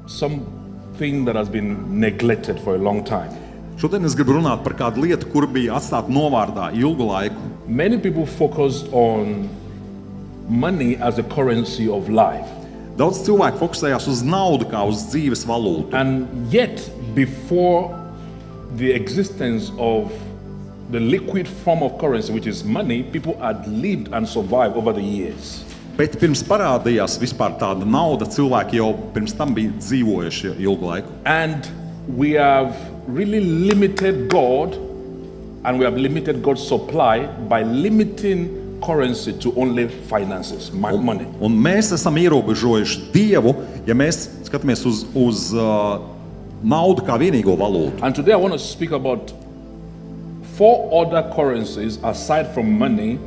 something that has been neglected for a long time. Šodien es gribu runāt par kādu lietu, kur bija atstāta novārdā ilgu laiku. Many people focus on money as a currency of life. Daudz cilvēku fokusējās uz naudu kā uz dzīves valūtu. And yet, before the existence of the liquid form of currency, which is money, people had lived and survived over the years. Bet pirms parādījās vispār tāda nauda, cilvēki jau pirms tam bija dzīvojuši ilgu laiku. And we have really limited God, and we have limited God's supply by limiting currency to only finances, money. Un mēs esam ierobežojuši Dievu, ja mēs skatāmies uz naudu kā vienīgo valūtu. And today I want to speak about 4 other currencies aside from money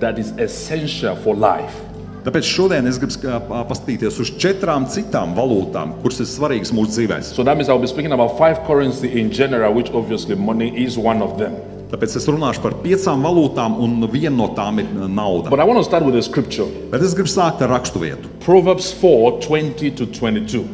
that is essential for life. Tāpēc šodien es gribu paskatīties uz 4 citām valūtām, kuras ir svarīgas mūsu dzīvēs. So that means I'll be speaking about 5 currencies in general, which obviously money is one of them. Tāpēc es runāšu par 5 valūtām, un viena no tām ir nauda. But I want to start with a scripture. Bet es gribu sākt ar raksturvietu. Proverbs 4:20-22.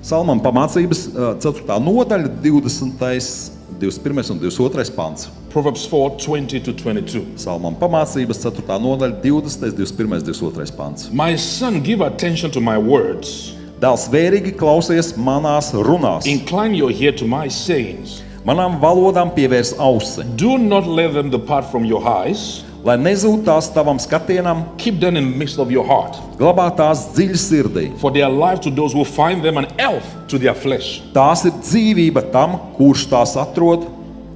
Salmam pamācības 4. nodaļa, 20., 21. un 22. pants. Proverbs 4:20-22. Salmam pamācības 4. nodaļa, 20., 21., 22. pants. My son, give attention to my words. Dēls, vērīgi klausies manās runās. Incline your ear to my sayings. Manām valodām pievērs ausi, Do not let them depart from your eyes. lai nezūd tās tavam skatienam, Keep them in the midst of your heart. glabā tās dziļi sirdī. For they are life to those who find them and health to their flesh. Tās ir dzīvība tam, kurš tās atrod,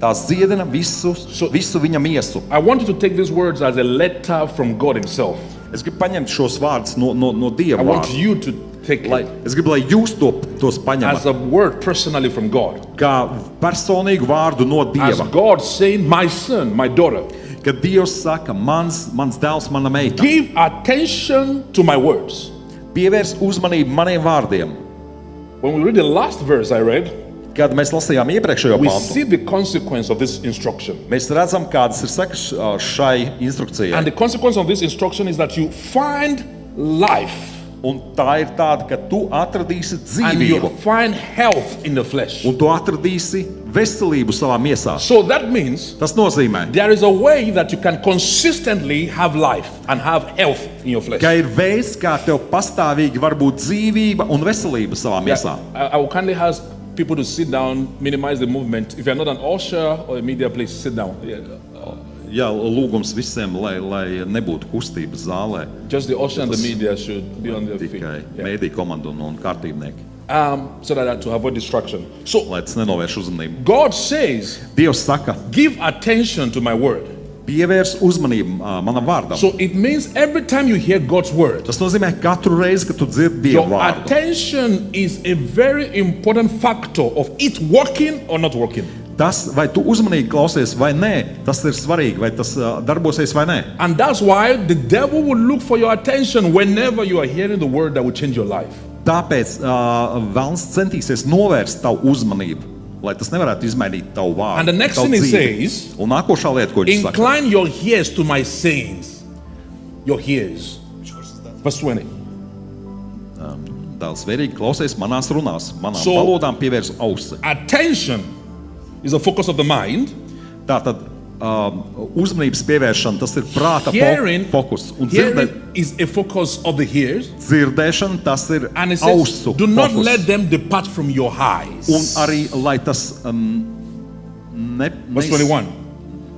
tās dziedina visu viņa miesu. I want you to take these words as a letter from God himself. Es gribu paņemt šos vārdus no Dieva I want vārda. you to take it Es gribu, lai jūs tos as paņemat a word personally from God. kā personīgu vārdu no As Dieva. God saying, my son, my daughter, Kad Dievs saka, mans dēls, mana meita, give attention to my words. pievērs uzmanību maniem vārdiem. When we read the last verse I read, Kad mēs lasījām iepriekšējo we pantu, see the consequence of this instruction. mēs redzam, kādas ir sekas šai instrukcijai. And the consequence of this instruction is that you find life Un tā ir tāda, ka tu atradīsi and you dzīvību, find health in the flesh. un tu atradīsi veselību savā miesā. So that means Tas nozīmē, there is a way that you can consistently have life and have health in your flesh. ka ir veids, kā tev pastāvīgi var būt dzīvība un veselība savā miesā. I will kindly ask people to sit down, minimize the movement. If you're not an usher or a media, please sit down. Jā, lūgums visiem, lai nebūtu kustības zālē, Just the usher and the media should be on their feet. tikai Yeah. mēdī komandu un kārtībnieki, So that to avoid distraction. So lai tas nenovērš uzmanību. God says, Dievs saka, give attention to my word. pievērs uzmanību manam vārdam. So it means every time you hear God's word, Tas nozīmē, katru reizi, kad tu dzirdi your Dievu vārdu, attention is a very important factor of it working or not working. tas, vai tu uzmanīgi klausies vai nē, tas ir svarīgi, vai tas darbosies vai nē. And that's why the devil will look for your attention whenever you are hearing the word that will change your life. Tāpēc velns centīsies novērst tavu uzmanību, lai tas nevarētu izmainīt tavu vārdu. And the next tavu thing he dzīvi. says, Un nākošā lieta, ko viņš saka, incline your ears to my sayings. Your ears. Verse 20. dēls, vērīgi klausies manās runās, manām So- valodām pievērs ausi. Attention is the focus of the mind. Tātad uzmanības pievēršana, tas ir prāta Hearing, fokus. Un hearing is a focus of the ears. dzirdēšana, tas ir And it says, ausu do not fokus. let them depart from your eyes. Un arī, lai tas Verse 21.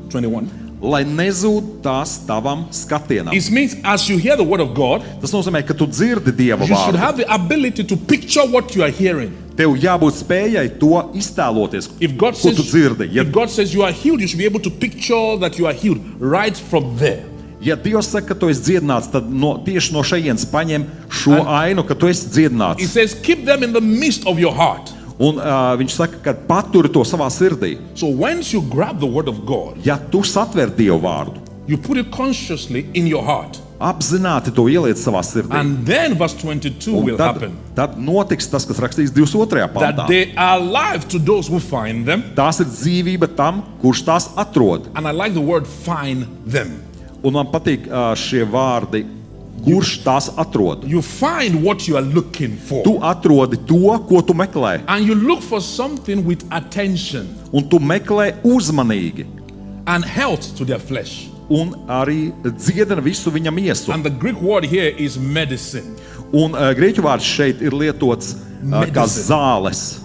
21. lai nezūd tās tavam skatienam. It means as you hear the word of God, Tas nozīmē, ka tu dzirdi Dieva you should vārdu. have the ability to picture what you are hearing. Tev jābūt spējai to iztēloties, If God ko says, tu dzirdi. if God says you are healed, you should be able to picture that you are healed right from there. Ja Dievs saka, ka tu esi dziedināts, tad tieši no šejienes paņem šo ainu, ka tu esi He dziedināts. says, keep them in the midst of your heart. Un viņš saka, ka paturi to savā sirdī. So once you grab the word of God, Ja tu satver Dievu vārdu, you put it consciously in your heart. apzināti to ieliec savā sirdī. And then verse 22 Un will happen. tad notiks tas, kas rakstīts 22. That pantā. they are alive to those who find them. Tās ir dzīvība tam, kurš tās atrod. And I like the word find them. Un man patīk šie vārdi kurš tās atrod. You find what you are looking for. Tu atrodi to, ko tu meklē, And you look for something with attention un tu meklē uzmanīgi, and health to their flesh. un arī dziedina visu viņa miesu. And the Greek word here is medicine. Un grieķu vārds šeit ir lietots kā Medicine. zāles.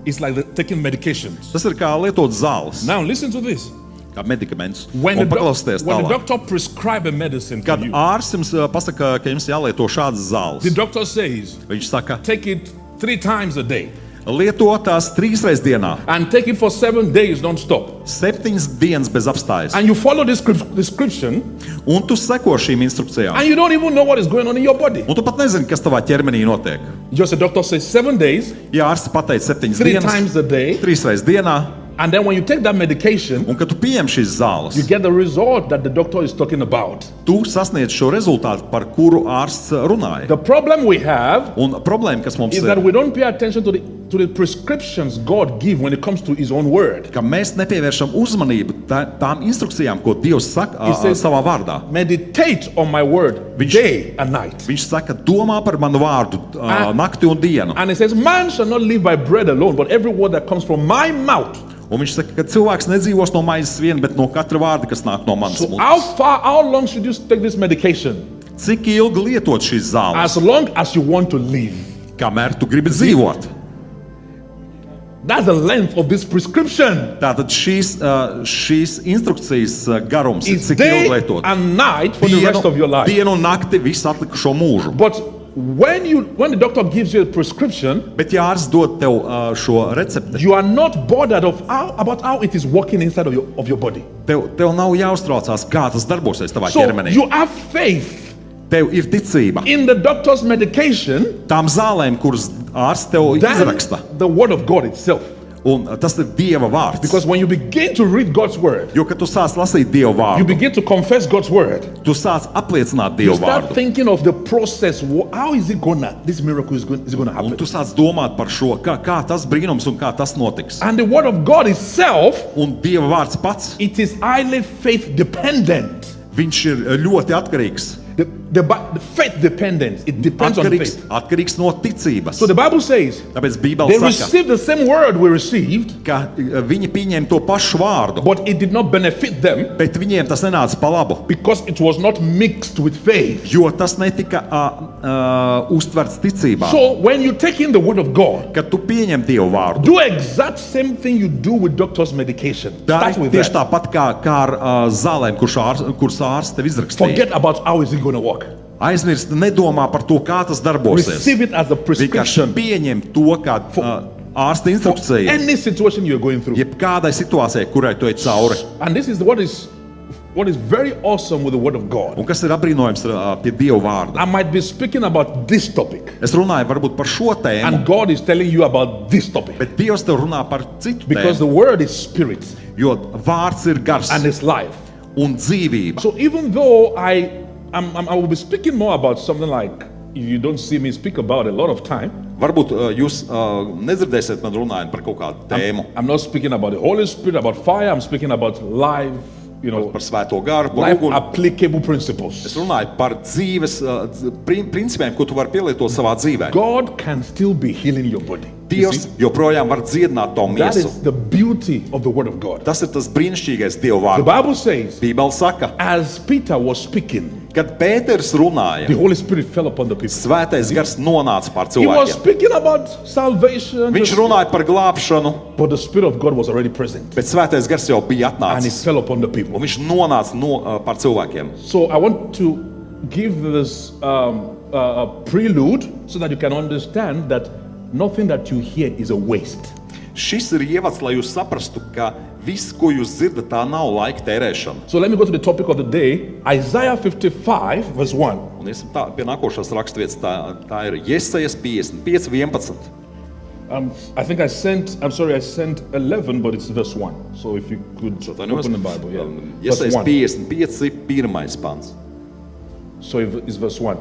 It's like taking medications. Tas ir kā lietot zāles, Now listen to this. kā medikaments. When Un the, paklausieties when the tālāk. doctor prescribes a medicine for Kad you, ārsts jums pasaka, ka jums jālieto šādas zāles, the doctor says, viņš saka, take it 3 times a day lieto tās 3 reizes dienā, and take it for 7 days non-stop. 7 dienas bez apstājas. And you follow this description Un tu seko šīm instrukcijām. and you don't even know what is going on in your body. Un tu pat nezini, kas tavā ķermenī notiek. Just the doctor says 7 days, Ja ārsts pateic 7 3 dienas, times a day, 3 reizes dienā, and then when you take that medication, un kad tu pieņem šīs zāles, you get the result that the doctor is talking about. tu sasniedz šo rezultātu, par kuru ārsts runāja. The problem we have Un problēma, kas mums is ir, that we don't pay attention to the prescriptions God gives when it comes to His own word. ka mēs nepievēršam uzmanību tām instrukcijām, ko Dievs saka He says- savā vārdā. Meditate on my word day and night. Viņš saka, domā par manu vārdu And- nakti un dienu. And it says, man shall not live by bread alone, but every word that comes from my mouth. Un viņš saka, ka cilvēks nedzīvos no maizes vien, bet no katra vārda, kas nāk no manas So mutes. how long should you take this medication? Cik ilgi lietot šīs zāles, As long as you want to live. kamēr tu gribi dzīvot? That's the length of this prescription. Tātad šīs instrukcijas garums ir It's cik ilgi day lietot. and night for the rest of your life. Dienu un nakti visu atlikušo mūžu. But when the doctor gives you a prescription, Bet ja ārsts dod tev šo recepti, you are not bothered about how it is working inside of your body. tev nav jāuztraucās, kā tas darbosies tavā So ķermenī. you have faith Tev ir ticība in the doctor's medication tām zālēm, kuras ārsts tev than izraksta. the word of God itself. Un tas ir Dieva vārds. Because when you begin to read God's word, Jo, kad tu sāc lasīt Dieva you vārdu, begin to confess God's word. tu sāc apliecināt You Dieva start vārdu. thinking of the process. How is it this miracle is going to Un happen? tu sāc domāt par šo, kā tas brīnums un kā tas notiks. And the word of God itself, Un Dieva vārds pats, it is highly faith dependent. viņš ir ļoti atkarīgs. The faith dependent. It depends on faith. Atkarīgs no ticības. So the Bible says Tāpēc Bībele they saka, received the same word we received, ka viņi pieņēma to pašu vārdu, but it did not benefit them bet viņiem tas nenāca pa labu, because it was not mixed with faith. jo tas netika uztverts ticībā. So when you take in the word of God, Kad tu pieņem Dieva vārdu, do exact same thing you do with doctor's medication. tā Start ir with tieši that. tāpat kā ar zālēm, kuras ārsts tev izrakstīja. Forget about how is it going to work. Aizmirst, nedomā par to, kā tas darbosies. Receive it as a Vienkārši prescription pieņem to kā ārsta instrukciju, any situation you're going through. jebkādai situācijai, kurai tu ej cauri. And this is what is very awesome with the word of God. Un kas ir apbrīnojams pie Dieva vārda? I might be speaking about this topic, Es runāju varbūt par šo tēmu, and God is telling you about this topic bet Dievs tev runā par citu because the tēmu, word is spirit jo vārds ir gars and it's life. un dzīvība. So even though I will be speaking more about something like you don't see me speak about a lot of time, Varbūt jūs nedzirdēsiet man runājot par kaut kādu tēmu, I'm not speaking about the Holy Spirit, about fire. I'm speaking about life, par svēto garu, par life uguni. applicable Es principles. runāju par dzīves principiem, ko tu vari pielietot savā dzīvē. God can still be healing your body. You Dievs see? joprojām var dziedināt tavu That miesu. is the beauty of the word of God. Tas ir tas brīnišķīgais Dieva The vārds. Bible says, Bībele saka, as Peter was speaking, kad Pēters runāja, the Holy Spirit fell upon the people. svētais gars nonāca pār He was cilvēkiem. speaking about salvation, Viņš runāja par glābšanu, but the Spirit of God was already present, bet svētais gars jau bija and it atnācis. fell upon the people. Un viņš nonāca pār cilvēkiem. So I want to give this prelude so that you can understand that nothing that you hear is a waste. Šis ir ievads, lai jūs saprastu, ka viss, ko jūs dzirdat, tā nav laika tērēšana. So let me go to the topic of the day, Isaiah 55, verse 1. Un iesim pie nākošās raksturvietas, tā ir Jesajas 55, 11. I think I sent 11, but it's verse 1. So if you could open the Bible, yeah. Verse Jesajas 1. 55, pirmais pants. So it's verse 1.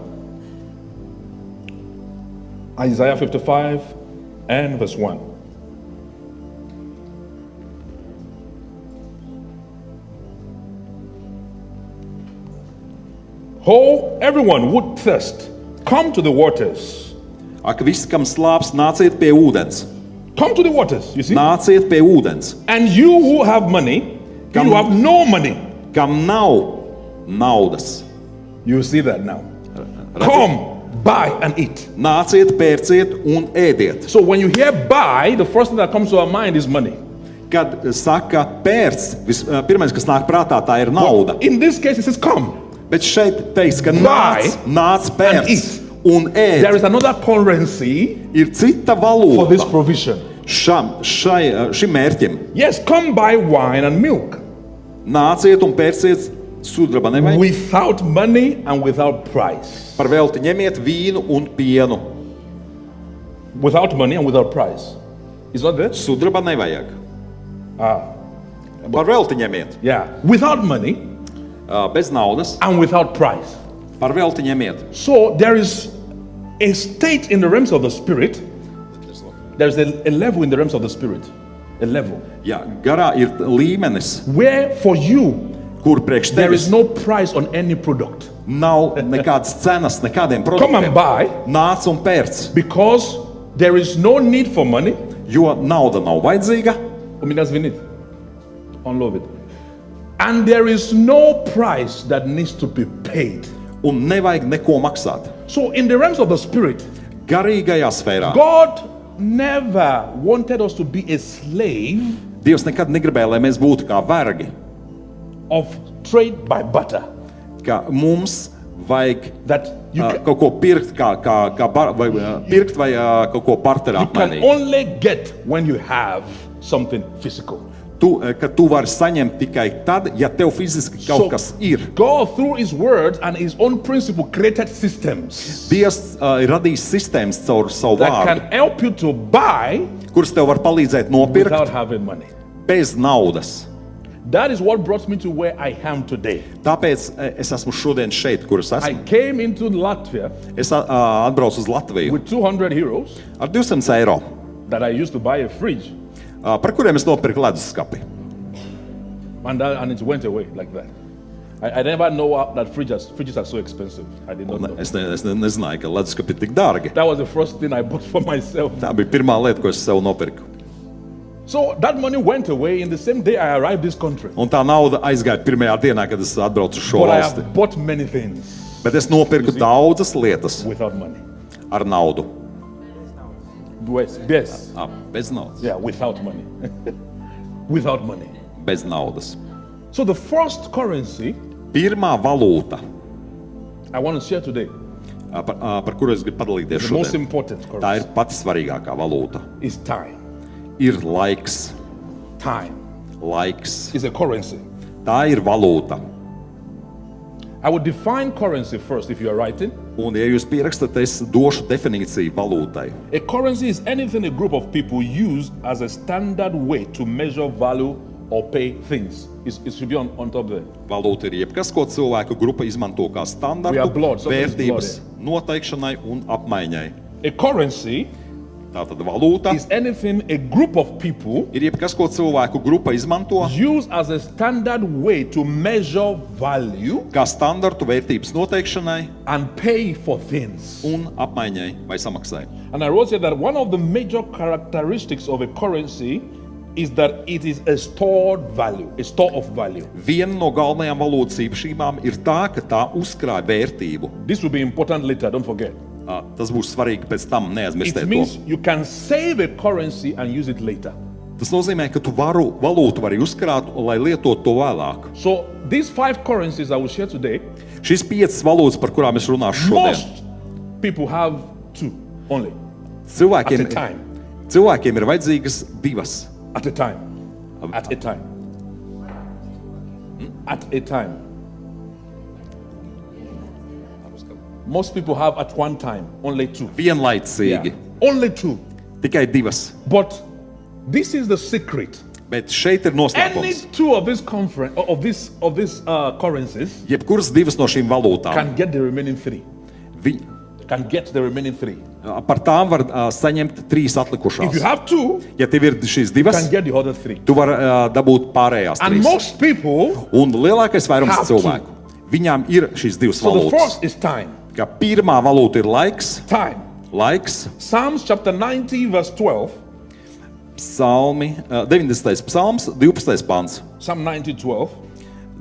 Isaiah 55 and verse 1. Ho, everyone would thirst. Come to the waters. Ak, visi, kam slāps, nāciet pie ūdens. Come to the waters, you see? Nāciet pie ūdens. And you who have money, you who have no money. Kam nav naudas. You see that now. Come, buy and eat. Nāciet, pērciet un ēdiet. So when you hear buy, the first thing that comes to our mind is money. Kad saka pērc, pirmais, kas nāk prātā, tā ir nauda. In this case, it says come. Bet šeit teiks, ka Buy nāc pērc eat. un ēd. There is another currency Ir cita for this valūta provision. šim mērķim. Yes, come buy wine and milk Nāciet un pērciet sudraba nevajag. without money and without price. Par velti ņemiet vīnu un pienu. Without money and without price. Is not there? Sudraba nevajag. Par velti ņemiet. Yeah. Without money Bez naudas. and without price. Par velti ņemiet. So there is a state in the realms of the spirit. There's a level in the realms of the spirit. A level. Jā, garā ir līmenis, Where for you, kur priekš there is tevis no price on any product. nav nekādas cenas, nekādiem Come and produktiem. buy Nāc un pērc, because there is no need for money. jo nauda nav vajadzīga. Umidas vinit. Unlove it. And there is no price that needs to be paid. Un nevajag neko maksāt. So in the realms of the spirit, Garīgajā sfērā God never wanted us to be a slave Dievs nekad negribēja, lai mēs būtu kā vergi, of trade by butter. ka mums vajag That you can, kaut ko pirkt, pirkt vai kaut ko partnerā you can apmainīt. only get when you have something physical. Ka tu vari saņemt tikai tad, ja tev fiziski kaut kas ir. God, through His Word and His own principle, created systems Dievs ir radījis sistēmas caur savu that vārdu, can help you to buy kuras tev var palīdzēt nopirkt without having money. bez naudas. That is what brought me to where I am today. Tāpēc es esmu šodien šeit, kur es I esmu. came into Latvia Es atbraucu uz Latviju with 200 euros ar 200 eiro, that I used to buy a fridge, par kuriem es nopirku leduskapi. and it went away like that. I never know that fridges are so expensive. I did not know. Es nezināju, ka leduskapi ir tik dārgi. That was the first thing I bought for myself. Tā bija pirmā lieta, ko es sev nopirku. So that money went away in the same day I arrived this country. Un tā nauda aizgāja pirmajā dienā, kad es atbraucu uz šo But I valsti. have bought many things Bet es nopirku daudzas lietas without money. ar naudu. Yes. Bez naudas. Yeah, without money. Without money. Bez naudas. So the first currency Pirmā valūta, I want to share today, par kuru es gribu padalīties the most šodien, important tā currency, ir pati svarīgākā valūta. is time. Ir laiks. Time Laiks. is a currency. Tā ir valūta. I would define currency first if you are writing. Un, ja jūs pierakstat, es došu definīciju valūtai. A currency is anything a group of people use as a standard way to measure value or pay things. It should be on top there. Valūta ir jebkas, ko cilvēku grupa izmanto kā We are standartu blood, something is vērtības noteikšanai un apmaiņai. A currency Tātad valūta is anything a group of people ir jebkas, ko cilvēku grupa izmanto use as a standard way to measure value kā standartu vērtības noteikšanai and pay for things. un apmaiņai vai samaksai. And I wrote here that one of the major characteristics of a currency is that it is a stored value, a store of value. Viena no galvenajām valūtas īpašībām ir tā, ka tā uzkrāj vērtību. This will be important later, don't forget. Tas būs svarīgi pēc tam, It neaizmirstiet means to. you can save a currency and use it later. Tas nozīmē, ka tu valūtu vari uzkrāt, lai lietotu to vēlāk. So these 5 currencies I will share today, Šīs 5 valūtas, par kurām es runāšu šodien, most people have 2 only cilvēkiem, at a time. cilvēkiem ir vajadzīgas 2. At a time. At a time. At a time. Most people have at one time only 2. Vienlaicīgi. Only 2. Tikai 2. But this is the secret. Bet šeit ir Any noslēpums. 2 of this currencies Jebkuras 2 no šīm valūtām, can get the remaining 3. vi, Can get the remaining 3. par tām var saņemt 3 If you atlikušās. have 2, Ja tev ir šīs you 2, can get the other 3. tu vari dabūt pārējās And 3. most people Un lielākais vairums have cilvēku Viņām ir šīs divas So the valūtas. first is time. Kā pirmā valūta ir laiks, Time. laiks, Psalms chapter 90 verse 12. psalmi, 90. psalms, 12. pants. Psalm 90, 12.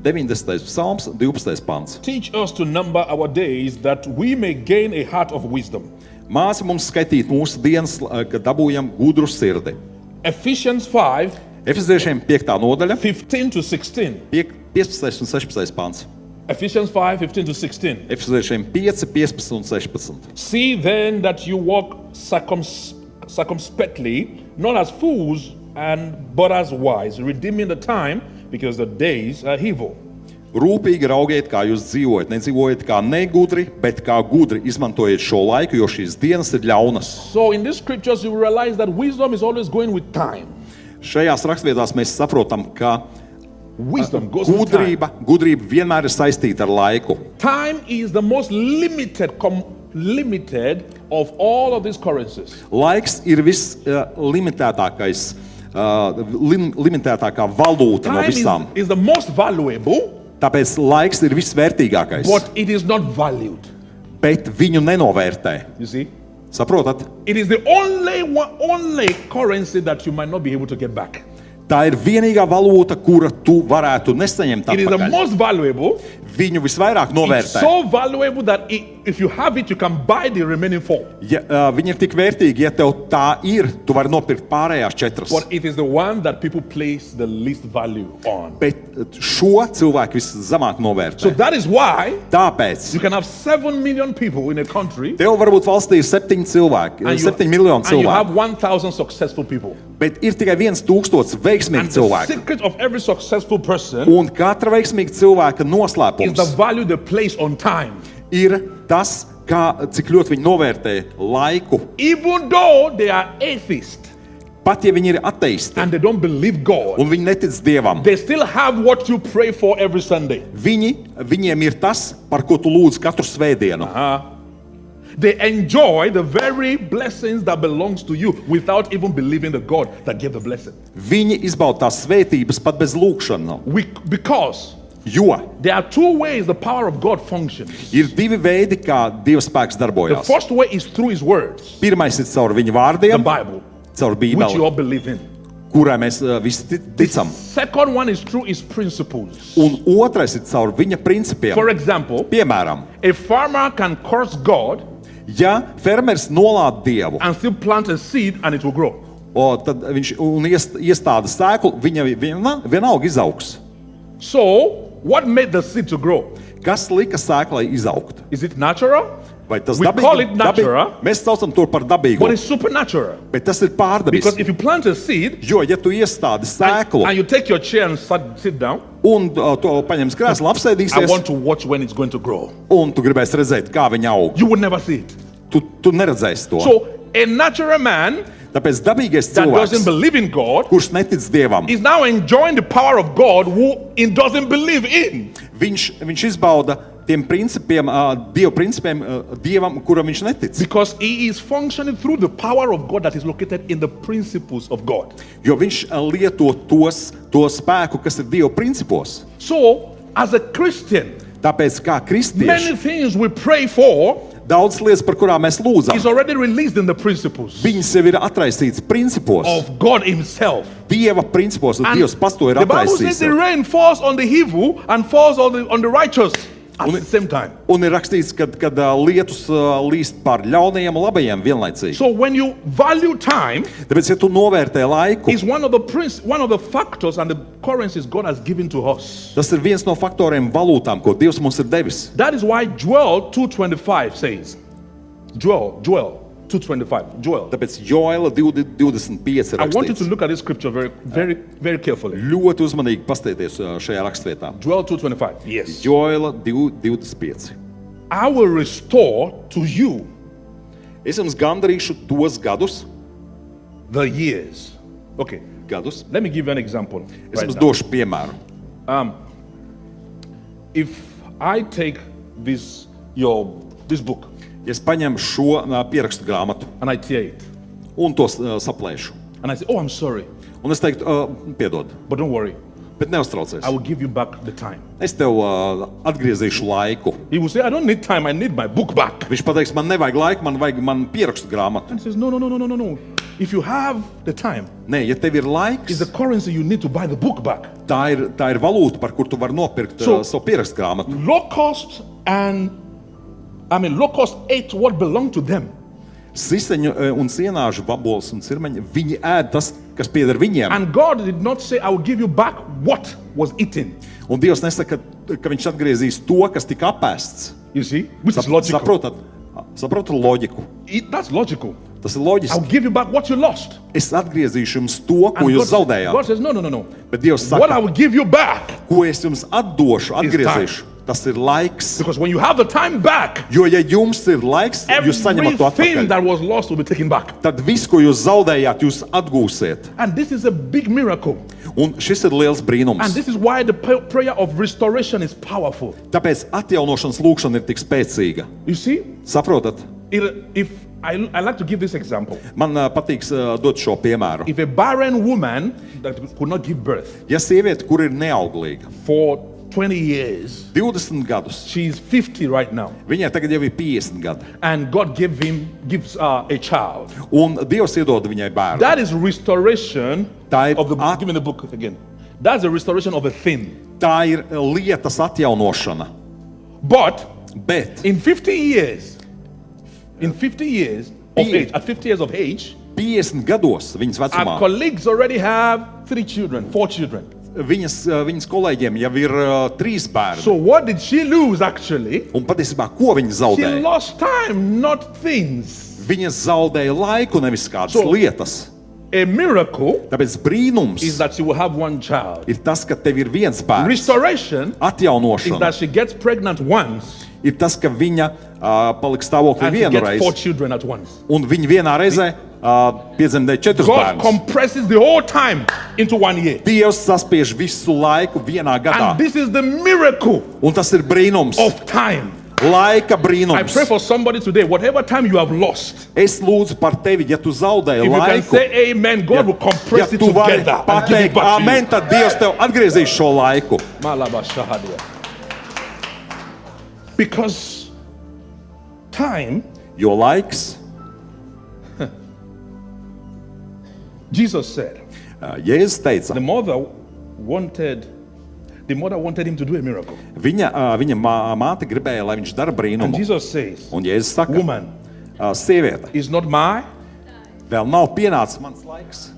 90. psalms, 12. pants. Teach us to number our days that we may gain a heart of wisdom. Māci mums skaitīt mūsu dienas, kad dabūjam gudru sirdi. Ephesians 5, Efeziešiem 5. nodaļa, 15 to 16. 15. un 16. pants. Ephesians 5, 15 to 16. Efeziešiem 5, 15 un 16. See then that you walk circumspectly, not as fools, but as wise, redeeming the time, because the days are evil. Rūpīgi raugiet, kā jūs dzīvojat. Nedzīvojiet kā negudri, bet kā gudri izmantojiet šo laiku, jo šīs dienas ir ļaunas. So in these scriptures, you realize that wisdom is always going with time. Šajās rakstvietās mēs saprotam, ka Wisdom goes with time. gudrība vienmēr ir saistīta ar laiku. Time is the most limited of all of these currencies. Laiks ir vislimitētākais, limitētākā valūta no visām. Time is the most valuable, Tāpēc laiks ir visvērtīgākais, but it is not valued. bet viņu nenovērtē. You see? Saprotat? It is the only currency that you might not be able to get back. Tā ir vienīgā valūta, kura tu varētu nesaņemt It is the atpakaļ. most valuable. Viņu visvairāk It's novērtē. so valuable that if you have it, you can buy the remaining 4. Ja, viņi ir tik vērtīgi, ja tev tā ir, tu vari nopirkt pārējās 4. But it is the one that people place the least value on. Bet šo cilvēku viszemāk So novērtē. that is why Tāpēc you can have 7 million people in a country, tev varbūt valstī ir 7 cilvēki, and 7 miljoni and you cilvēku, have 1,000 successful people. bet ir tikai 1,000 veiksmīgi And the cilvēki. secret of every successful person Un katra veiksmīga cilvēka is noslēpums the value they place on time. ir tas, cik ļoti viņi novērtē laiku. Even though they are atheists Pat ja viņi ir ateisti and they don't believe God, un viņi netic Dievam, they still have what you pray for every Sunday. viņiem ir tas, par ko tu lūdz katru svētdienu. They enjoy the very blessings that belongs to you without even believing the God that gave the blessing. Viņi izbauda tās svētības pat bez lūgšanas. Because Jo there are 2 ways the power of God functions. ir 2 veidi, kā Dieva spēks The darbojas. first way is through His words, Pirmais ir caur viņa the vārdiem, Bible, caur which you Bībeli, all believe in. kurai mēs visi ticam. Second one is through His principles. Un otrais ir caur viņa principiem. For example, Piemēram, a farmer can curse God ja fermers nolāda Dievu, and still plant a seed and it will grow. tad viņš iestāda sēklu, viņa vienalga izaugs. So, what made the seed to grow? Kas lika sēklai izaugt? Is it natural? Vai tas We call it natural, Mēs saucam to par dabīgu, but it's supernatural. bet tas ir Because pārdabisks. if you plant a seed Jo, ja tu iestādi sēklu and you take your chair and sit down, un to paņems krēslu, I apsēdīsies, want to watch when it's going to grow. un tu gribēsi redzēt, kā viņa aug, You would never see it. tu neredzēsi to. So, a natural man Tāpēc dabīgais that doesn't cilvēks, believe in God kurš netic Dievam, is now enjoying the power of God who he doesn't believe in. viņš izbauda tiem principiem, Dieva principiem, Dievam, kuram viņš netic. Because he is functioning through the power of God that is located in the principles of God. Jo viņš lieto to spēku, kas ir Dieva principos. So, as a Christian, Tāpēc kā kristieši, many things we pray for daudz lietas, par kurām mēs lūdzam, is already released in the principles viņas jau ir atraisītas principos. of God Himself. Dieva principos, un And Dievs pats to ir the Bible says atraisījis. the rain falls on the evil and falls on the righteous at the same time. Un ir rakstīts, kad lietus līst pār ļaunajiem un labajiem vienlaicīgi. So when you value time, Tāpēc, ja tu novērtē laiku, is one of the factors and the currencies God has given to us. tas ir viens no faktoriem valūtām, ko Dievs mums ir devis. That is why Joel 2:25 says, Joel 2:25, Joel. Tāpēc Joela 2:25 ir I want you to rakstīts. look at this scripture very, very carefully. Ļoti uzmanīgi pastieties šajā rakstvietā. Joel 2:25. Yes. Joela 2:25. I will restore to you Es jums gandarīšu tos gadus, the years. Okay, let me give you an example. es right jums now. došu piemēru. If I take this book Ja es paņemu šo pierakstu grāmatu and I tear it un to saplēšu, and I say, "Oh, I'm sorry, un es teiktu, piedod, but don't worry. Bet neuztraucies. I will give you back the time. Es tev atgriezīšu laiku. He will say, I don't need time, I need my book back. Viņš pateiks, man nevajag laiku, man vajag pierakstu grāmatu. And he says, no. If you have the time, Nē, ja tev ir it's laiks, the currency you need to buy the book back. tā ir valūta, par kur tu vari nopirkt So- savu pierakstu grāmatu. Locust ate what belonged to them. Siseņu un sienāžu vabols un cirmeņi, viņi ēd tas, kas pieder viņiem. And God did not say, I will give you back what was eaten. Un Dievs nesaka, ka viņš atgriezīs to, kas tika apēsts. You see? Which is logical. Saprotat loģiku. That's logical. Tas ir I'll loģiski. give you back what you lost. Es atgriezīšu jums to, ko And jūs God zaudējāt. says, no. Bet Dievs What I saka, will give you back. ko es jums atdošu, atgriezīšu. Tas ir laiks. Because when you have the time back, Jo, ja jums ir laiks, jūs saņemat to everything atpakaļ. that was lost will be taken back. Tad viss, ko jūs zaudējāt, jūs atgūsiet. And this is a big miracle. Un šis ir liels And brīnums. this is why the prayer of restoration is powerful. Tāpēc atjaunošanas lūkšana ir tik spēcīga. You see? Saprotat? I like to give this example. Man patīk dot šo piemēru. If a barren woman that could not give birth Ja sieviete, kur ir neauglīga, for 20 years, 20 gadus, she's 50 right now, viņai tagad jau ir 50 gadi, and God gives a child. un Dievs iedod viņai bērnu. That is restoration Tā ir of the at- give me the book again. That's the restoration of a thing. Tā ir lietas atjaunošana. But Bet in 50 years of Be- age, at 50 years of age, 50 gados viņas our vecumā, colleagues already have 3 children, 4 children. viņas kolēģiem jau ir 3 bērni. So what did she lose actually? Un patiesībā, ko viņa She zaudēja? lost time, not things. Viņa zaudēja laiku, nevis kādas So- lietas. A miracle Tāpēc brīnums is that she will have one child. ir tas, ka tev ir viens bērns. Restoration is Atjaunošana that she gets pregnant once ir tas, ka viņa paliks stāvoklī and she vienu gets 4 reizi, children at once. un viņa vienā reizē piedzemdē 4 God bērnus. compresses the whole time into 1 year. Dievs saspiež visu laiku vienā gadā. And this is the miracle Un tas ir brīnums. of time. Laika I brīnums. pray for somebody today, whatever time you have lost, Es lūdzu par tevi, ja tu zaudēji if you can laiku. say amen, God will Ja compress it tu vari together and give it pateikt, back to amen, tad Dievs tev atgriezīs šo laiku. you. Malaba shahadia. Because time, Jo laiks, Jesus said, Jēzus teica, the mother wanted him to do a miracle. viņa māte gribēja, lai viņš dara And brīnumu. Jesus says, Un Jēzus saka, woman, sieviete, is not my. vēl nav pienācis mans laiks.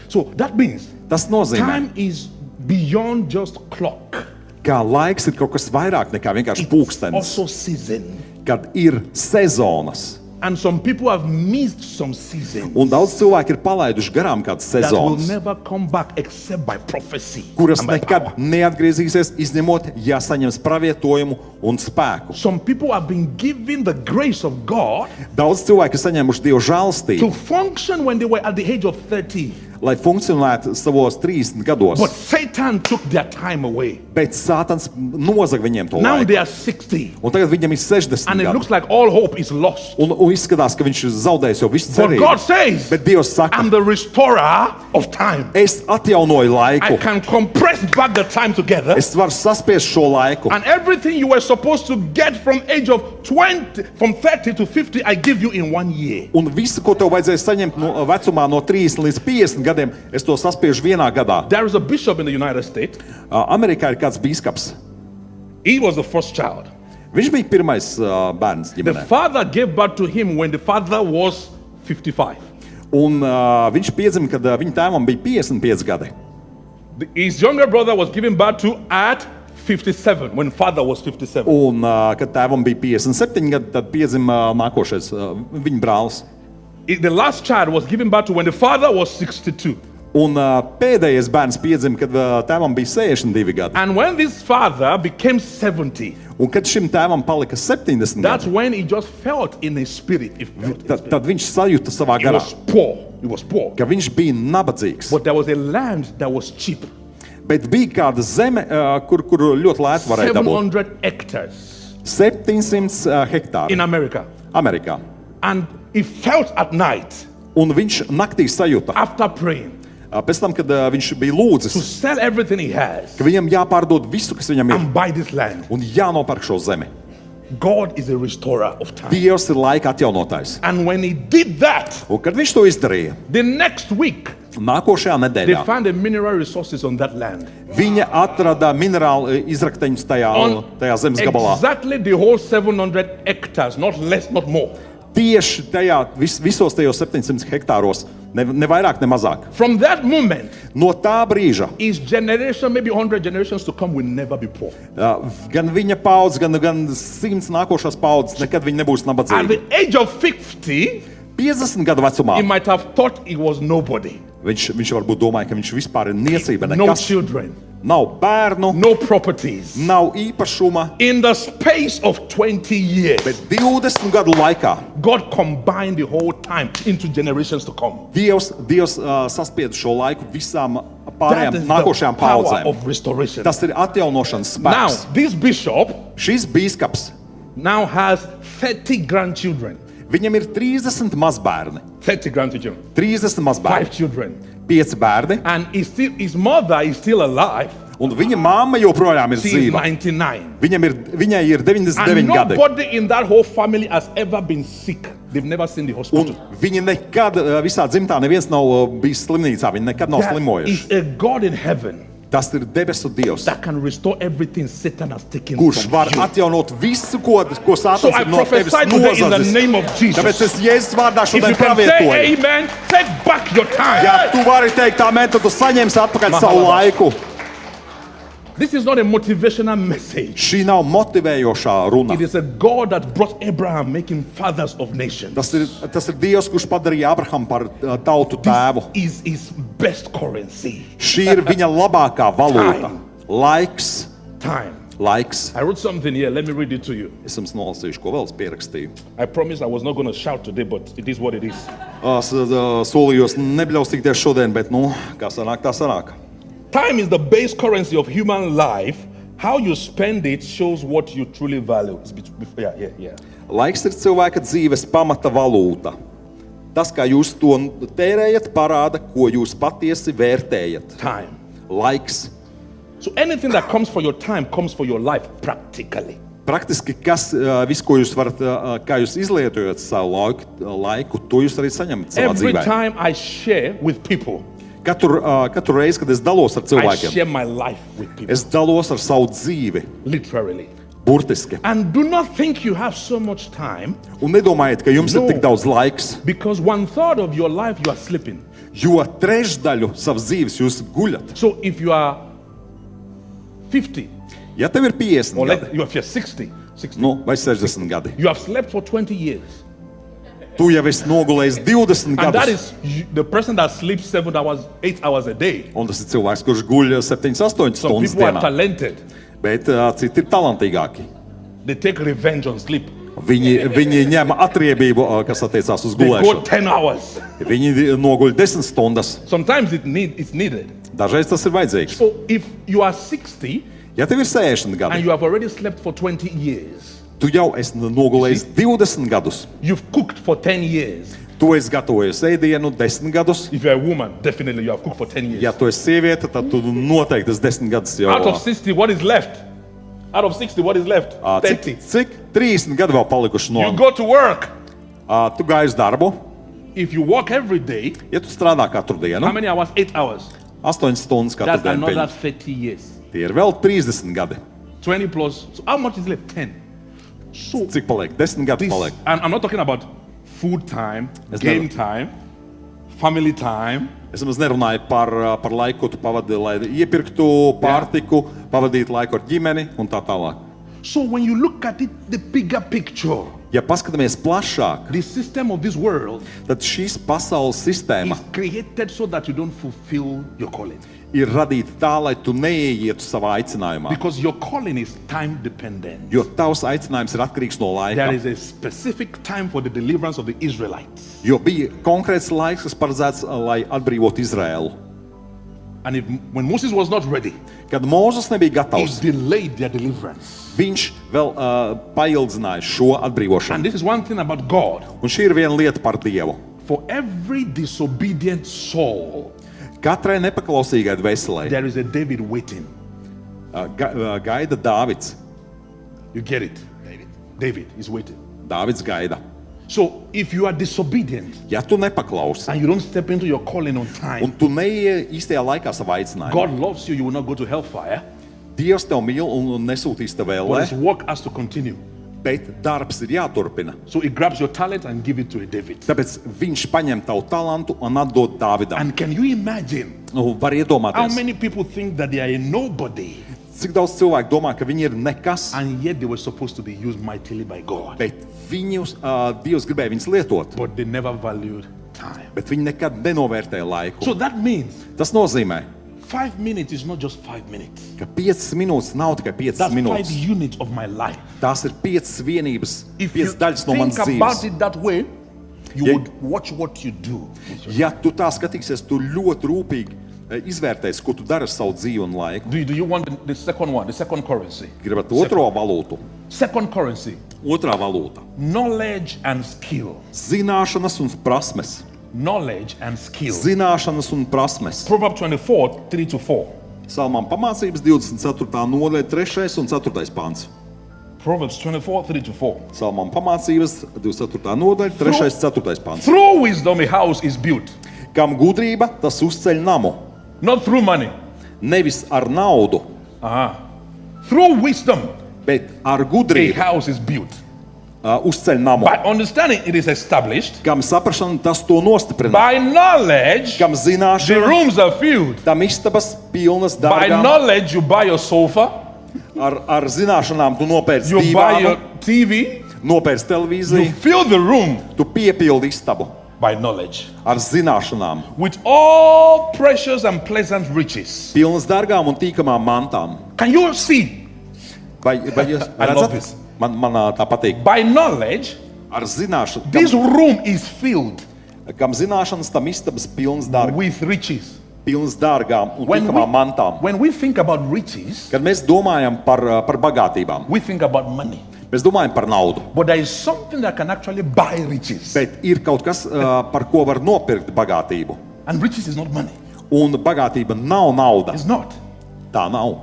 So that means Tas nozīmē, time is beyond just clock. ka laiks ir kaut kas vairāk nekā vienkārši pulkstenis, Also season. kad ir sezonas. And some people have missed some seasons Un daudz cilvēku ir palaiduši garām kādas that will sezonas, never come back except by prophecy kuras and by nekad power. neatgriezīsies, izņemot, ja saņems pravietojumu un spēku. Some people have been given the grace of God Daudz cilvēku ir saņēmuši Dieva žēlstību, to function when they were at the age of 30. lai funkcionētu savos 30 gados, But Satan took their time away. bet Sātans nozaga viņiem to Now laiku. they are 60. Un tagad viņam ir 60 And it gadi. looks like all hope is lost. Un izskatās, ka viņš ir zaudējis jau visu But God cerību. says, Bet Dievs saka, I'm the restorer of time. es atjaunoju I laiku. can compress back the time together. Es varu saspiest šo laiku. And everything you were supposed to get from age of 20, from 30 to 50, I give you in 1 year. Un visu, ko tev vajadzēja saņemt no vecumā no 30 līdz 50 gadiem, es to saspiežu vienā gadā. There is a bishop in the United States. Amerikā ir kāds bīskaps. He was the first child. Viņš bija pirmais bērns The ģimenē. father gave birth to him when the father was 55. Un viņš piedzima, kad viņa tēvam bija 55 gadi. His younger brother was given birth to at 57 when father was 57. Un, kad tēvam bija 57 gadi, tad piedzima nākošais viņa brālis. The last child was given birth to when the father was 62. Un pēdējais bērns piedzima, kad tēvam bija 62 gadi. And when this father became 70, Un kad šim tēvam palika 70 that's gadi, when he just felt in his spirit. tad viņš sajūta savā He garā, was poor. He was poor. ka viņš bija nabadzīgs. But there was a land that was cheap. Bet bija kāda zeme, kur ļoti lēti varēja dabūt. 700 hectares 700 hektāri in America. Amerikā. And he felt at night Un viņš naktī sajūta, after praying Pēc tam, kad viņš bija to lūdzis, sell everything he has ka viņam jāpārdod visu, kas viņam ir, and buy this land. un jānopērk šo zemi. God is a restorer of time. Dievs ir laika atjaunotājs. And when he did that, Un kad viņš to izdarīja, the next week, nākošajā they nedēļā found the mineral resources on that land. viņa atrada minerālu izrakteņus tajā zemes gabalā. Exactly the whole 700 hectares, not less, not more. Tieši visos tajos 700 hektāros, ne vairāk, ne mazāk. From that moment, No tā brīža his generation, maybe 100 generations to come, will never be poor. gan viņa paudze, gan 100 nākošās paudzes nekad viņi nebūs At nabadzīgi. the age of 50, 50 gadu vecumā he might have thought he was nobody. viņš varbūt domāja, ka viņš vispār ir niecība, No nekas. children, Nav bērnu, no properties. nav īpašuma, In the space of 20 years, bet 20 gadu laikā God combined the whole time into generations to come. Dievs saspieda šo laiku visām That pārējām is nākošajām the power paudzēm. of restoration. Tas ir atjaunošanas Now, spēks. this bishop Šis bīskaps, now has 30 grandchildren. viņam ir 30 mazbērni. 30 grandchildren, 30 5 mazbērni, children. 5 bērni, And his mother is still alive. un viņa mamma joprojām ir She is dzīva. 99. Viņai ir And 99 gadi. nobody in that whole family has ever been sick. They've never seen the Un hospital. viņa nekad, visā dzimtā, neviens nav bijis slimnīcā. Viņa nekad nav There slimojuši. is a God in heaven Tas ir debesu Dievs, that can restore everything Satan has taken kurš from var you. atjaunot visu, ko So Sātans I ir no tevis prophesy today in the nozadzis. name of Tāpēc Jesus. es Jēzus vārdā If you šodien can say pravietoju. amen, take back your time. Ja tu vari teikt amen, tad tu saņemsi atpakaļ savu Mahalabas. laiku. This is not a motivational message. Šī nav motivējošā runa. It is a God that brought Abraham, making fathers of nations. Tas ir Dievs, kurš padarīja Abrahamu par tautu tēvu. Is his best currency. Šī ir viņa labākā valūta. Time. Laiks. Time. Laiks. I wrote something here. Let me read it to you. Es jums nolasīšu, ko vēl es pierakstīju. I promise I was not going to shout today, but it is what it is. Es solījos nebļaustīties šodien, bet, kā sanāk, tā sanāk. Time is the base currency of human life. How you spend it shows what you truly value. Yeah. Laiks ir cilvēka dzīves pamata valūta. Tas, kā jūs to tērējat, parāda, ko jūs patiesi vērtējat. Time. Laiks. So anything that comes for your time comes for your life practically. Praktiski, viss, ko jūs varat, kā jūs izlietojat savu laiku, to jūs arī saņemat savā Every dzīvē. time I share with people, Katru reizi, kad es dalos ar I cilvēkiem, share my life with people. es dalos ar savu dzīvi, Literally. burtiski. And do not think you have so much time Un nedomājiet, ka jums No. ir tik daudz laiks, because 1/3 of your life you are sleeping. jo trešdaļu savas dzīves jūs guļat. So if you are 50 Ja tev ir 50 or gadi, like you are 60, vai 60 gadi, you have slept for 20 years. tu jau esi nogulējis 20 And that gadus. is the person that sleeps 7 hours, 8 hours a day. Un tas ir cilvēks, kurš guļ 7-8 Some stundas people are dienā. talented. Bet citi ir talantīgāki. They take revenge on sleep. Viņi ņem atriebību, kas attiecās uz They go gulēšanu. 10 hours. Viņi noguļ 10 stundas. Sometimes it's needed. Dažreiz tas ir vajadzīgs. So if you are 60 Ja tev ir 60 and gadi, you have already slept for 20 years, tu jau esi nogulējis 20 gadus. you've cooked for 10 years. Tu esi gatavojis ēdienu 10 gadus. If you're a woman, definitely you have cooked for 10 years. Ja tu esi sieviete, tad tu noteikti esi 10 gadus jau. Out of 60, what is left? Out of 60, what is left? 30. Cik 30 gadi vēl palikuši You no? go to work. Tu gāji uz darbu. If you work every day, Ja tu strādā katru how dienu, many hours? 8 hours. 8 stundas katru That's dienu, another pieņem. 30 years. Tie ir vēl 30 gadi. 20 plus. So how much is left? 10. So Cik paliek? 10 gadi this, paliek. and I'm not talking about food time, It's game not- time, family time. Es nemaz nerunāju par laiku, ko tu pavadi, lai iepirktu pārtiku, pavadītu laiku ar ģimeni un tā tālāk. So when you look at it, the bigger picture, Ja paskatāmies plašāk, the system of this world tad šīs pasaules sistēma is created so that you don't fulfill your calling. ir radīta tā, lai tu neietu savā aicinājumā. Because your calling is time dependent. Jo tavs aicinājums ir atkarīgs no There laika. is a specific time for the deliverance of the Israelites. Jo bija konkrēts laiks, kas paredzēts, lai atbrīvotu Izraēlu. And when Moses was not ready, Kad Mūzes nebija he gatavs, delayed their deliverance. viņš vēl paildzināja šo And atbrīvošanu. this is one thing about God. Un šī ir viena lieta par Dievu. For every disobedient soul, Katrai nepaklausīgai dvēselē there is a David waiting. gaida Dāvids. You get it? David is waiting. Dāvids gaida. So if you are disobedient Ja tu nepaklausi and you don't step into your calling on time, un tu neie īstajā laikā savā aicinājumā, God loves you, you will not go to hellfire, Dievs tev mīl un nesūtīs tev but vēlē, his work has to continue. bet darbs ir jāturpina. So he grabs your talent and give it to a David. Tāpēc viņš paņem tavu talantu un atdod Dāvidam. And can you imagine Var how iedomāties, many people think that they are a nobody cik daudz cilvēku domā, ka viņi ir nekas, and yet they were supposed to be used mightily by God, bet viņus, Dievs gribēja viņus lietot, but they never valued time. bet viņi nekad nenovērtēja laiku. So that means Tas nozīmē, 5 minutes is not just 5 minutes. ka 5 minūtes nav tikai 5 That's 5 minūtes. units of my life. Tās ir 5 vienības, If you 5 daļas no think manas about dzīves. it that way, you Yeah. would watch what you do. Ja tu tā skatīsies, tu ļoti rūpīgi izvērtēsi, ko tu dari ar savu dzīvi un laiku. Do you want the second one, the second currency? Gribat otro valūtu? Second currency, Otrā valūta knowledge and skill. - zināšanas un prasmes. Knowledge and skill. Zināšanas un prasmes. Proverbs 24, 3-4. Salmām pamācības 24. nodaļa, 3. un 4. pāns. Proverbs 24, 3-4. Salmām pamācības 24. nodaļa, 3. un 4. pāns. Through wisdom a house is built, Kam gudrība, tas uzceļ namu. not through money. Nevis ar naudu, Through wisdom bet ar a gudrību house is built. Uzceļ namu. By understanding it is established. Kam saprašana, tas to nostiprina. By knowledge Kam the zināšana, rooms are filled. tam istabas pilnas By dārgām. knowledge you buy your sofa, Ar zināšanām tu nopērci you buy your divānu, TV, nopērci you televīziju, fill the room tu piepildi istabu by knowledge. ar zināšanām. With all precious and pleasant riches. Pilnas dārgām un tīkamām mantām. Can you see? Vai jūs I love redzat? this. Man tā patīk. By knowledge, Ar zināšanu, this room is filled kam zināšanas, tam istabas pilnas dārgām, with riches. pilnas dārgām un When tīkamām mantām. when we think about riches, Kad mēs domājam par bagātībām, we think about money. mēs domājam par naudu. But there is something that can actually buy riches. Bet ir kaut kas, par ko var nopirkt bagātību. And riches is not money. Un bagātība nav nauda. It's not. Tā nav.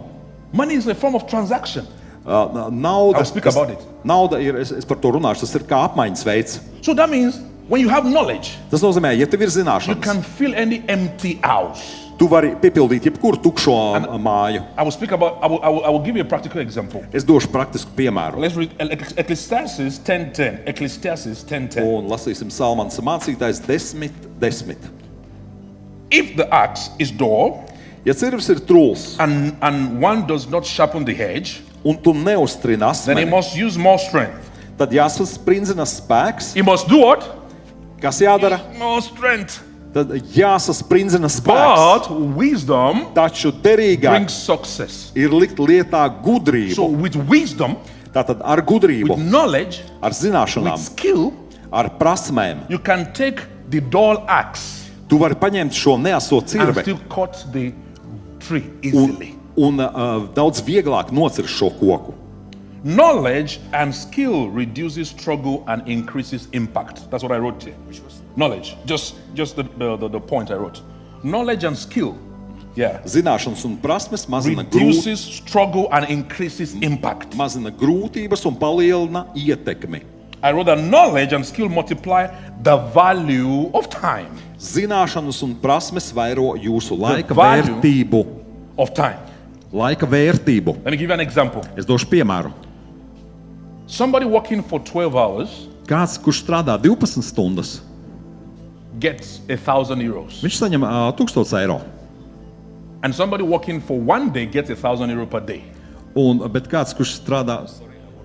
Money is a form of transaction. Nauda, I'll speak about it. Nauda ir, es par to runāšu, tas ir kā apmaiņas veids. So that means when you have knowledge, Tas nozīmē, ja tev ir you zināšanas, can fill any empty house. tu vari piepildīt jebkuru tukšo māju. I will speak about, I will give you a practical example. Es došu praktisku piemēru. Let's read Ecclesiastes 10:10. Ecclesiastes 10:10. Un lasīsim Salmans mācītājs 10:10. If the axe is dull Ja cirvis ir trūls and one does not sharpen the hedge, un tu neuztrini then he asmeni, must use more strength. tad jāsasprindzina spēks. He must do what? Kas jādara? More strength. Tad jāsasprindzina spēks. But wisdom Taču derīgāk brings success. ir likt lietā So gudrību. with wisdom, Tātad ar gudrību, with knowledge, ar zināšanām, with skill, ar prasmēm, you can take the dull axe tu vari paņemt šo neaso and cirvi still cut the tree easily. un daudz vieglāk nocirst šo koku. Knowledge and skill reduces struggle and increases impact. That's what I wrote here. Knowledge, just the point I wrote. Knowledge and skill, yeah, Zināšanas un prasmes reduces struggle and increases impact. mazina grūtības un palielina ietekmi. I wrote that knowledge and skill multiply the value of time. Zināšanas un prasmes vairo jūsu laika value. vērtību. Of time. Laika vērtību. Let me give you an example. Es došu piemēru. Somebody working for 12 hours Kāds, kurš strādā 12 stundas, gets 1,000 euros. viņš saņem 1000 eiro. And somebody working for 1 day gets 1,000 euro per day. Bet kāds, kurš strādā,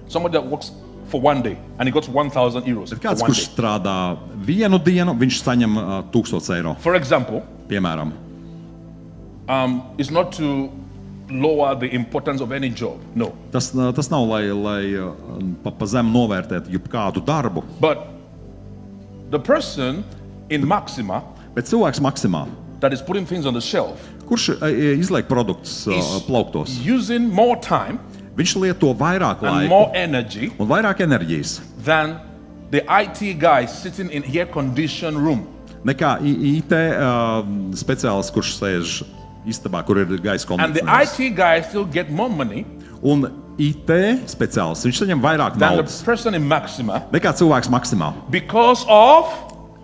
Somebody that works for 1 day and he got 1,000 euros for kāds, 1 kurš day. strādā vienu dienu, viņš saņem 1000 eiro. For example, Piemēram, it's not to lower the importance of any job. No. tas nav, lai pa zemu novērtētu jebkādu darbu, But the person in Maxima bet cilvēks maksimā, that is putting things on the shelf kurš izliek produktus plauktos, using more time viņš lieto vairāk and laika more energy un vairāk enerģijas than the IT guy sitting in air-conditioned room. nekā IT speciālists, kurš sēž istabā, kur ir gaisa And the kondicionērs. IT guy still get more money Un IT speciālists, viņš saņem vairāk than the naudas person in Maxima nekā cilvēks maksimāli. because of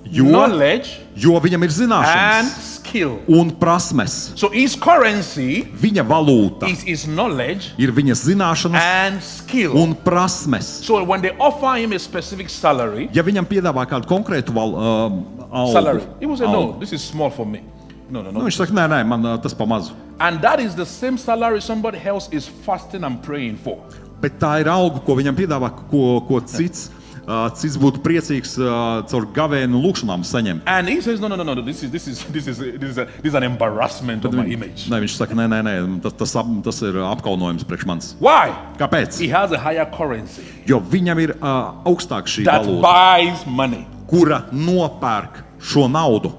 Jo- knowledge Jo viņam ir and zināšanas skill. un prasmes. So his currency Viņa valūta is his knowledge ir viņa zināšanas and skill. un prasmes. So when they offer him a specific salary, Ja viņam piedāvā kādu konkrētu algu, salary, he will say, no, algu. this is small for me. No, no, Nu, no. viņš saka, nē, man tas pa mazu. And that is the same salary somebody else is fasting and praying for. Bet tā ir alga, ko viņam piedāvā, ko cits būtu priecīgs caur gavēnu lūkšanām saņemt. And he says, no, no, no, no, this is an embarrassment of my image. Nē, viņš saka, nē, tas ir apkaunojums priekš manis. Why? Kāpēc? He has a higher currency Jo viņam ir augstāka šī that valūta, buys money. kura nopērk šo naudu.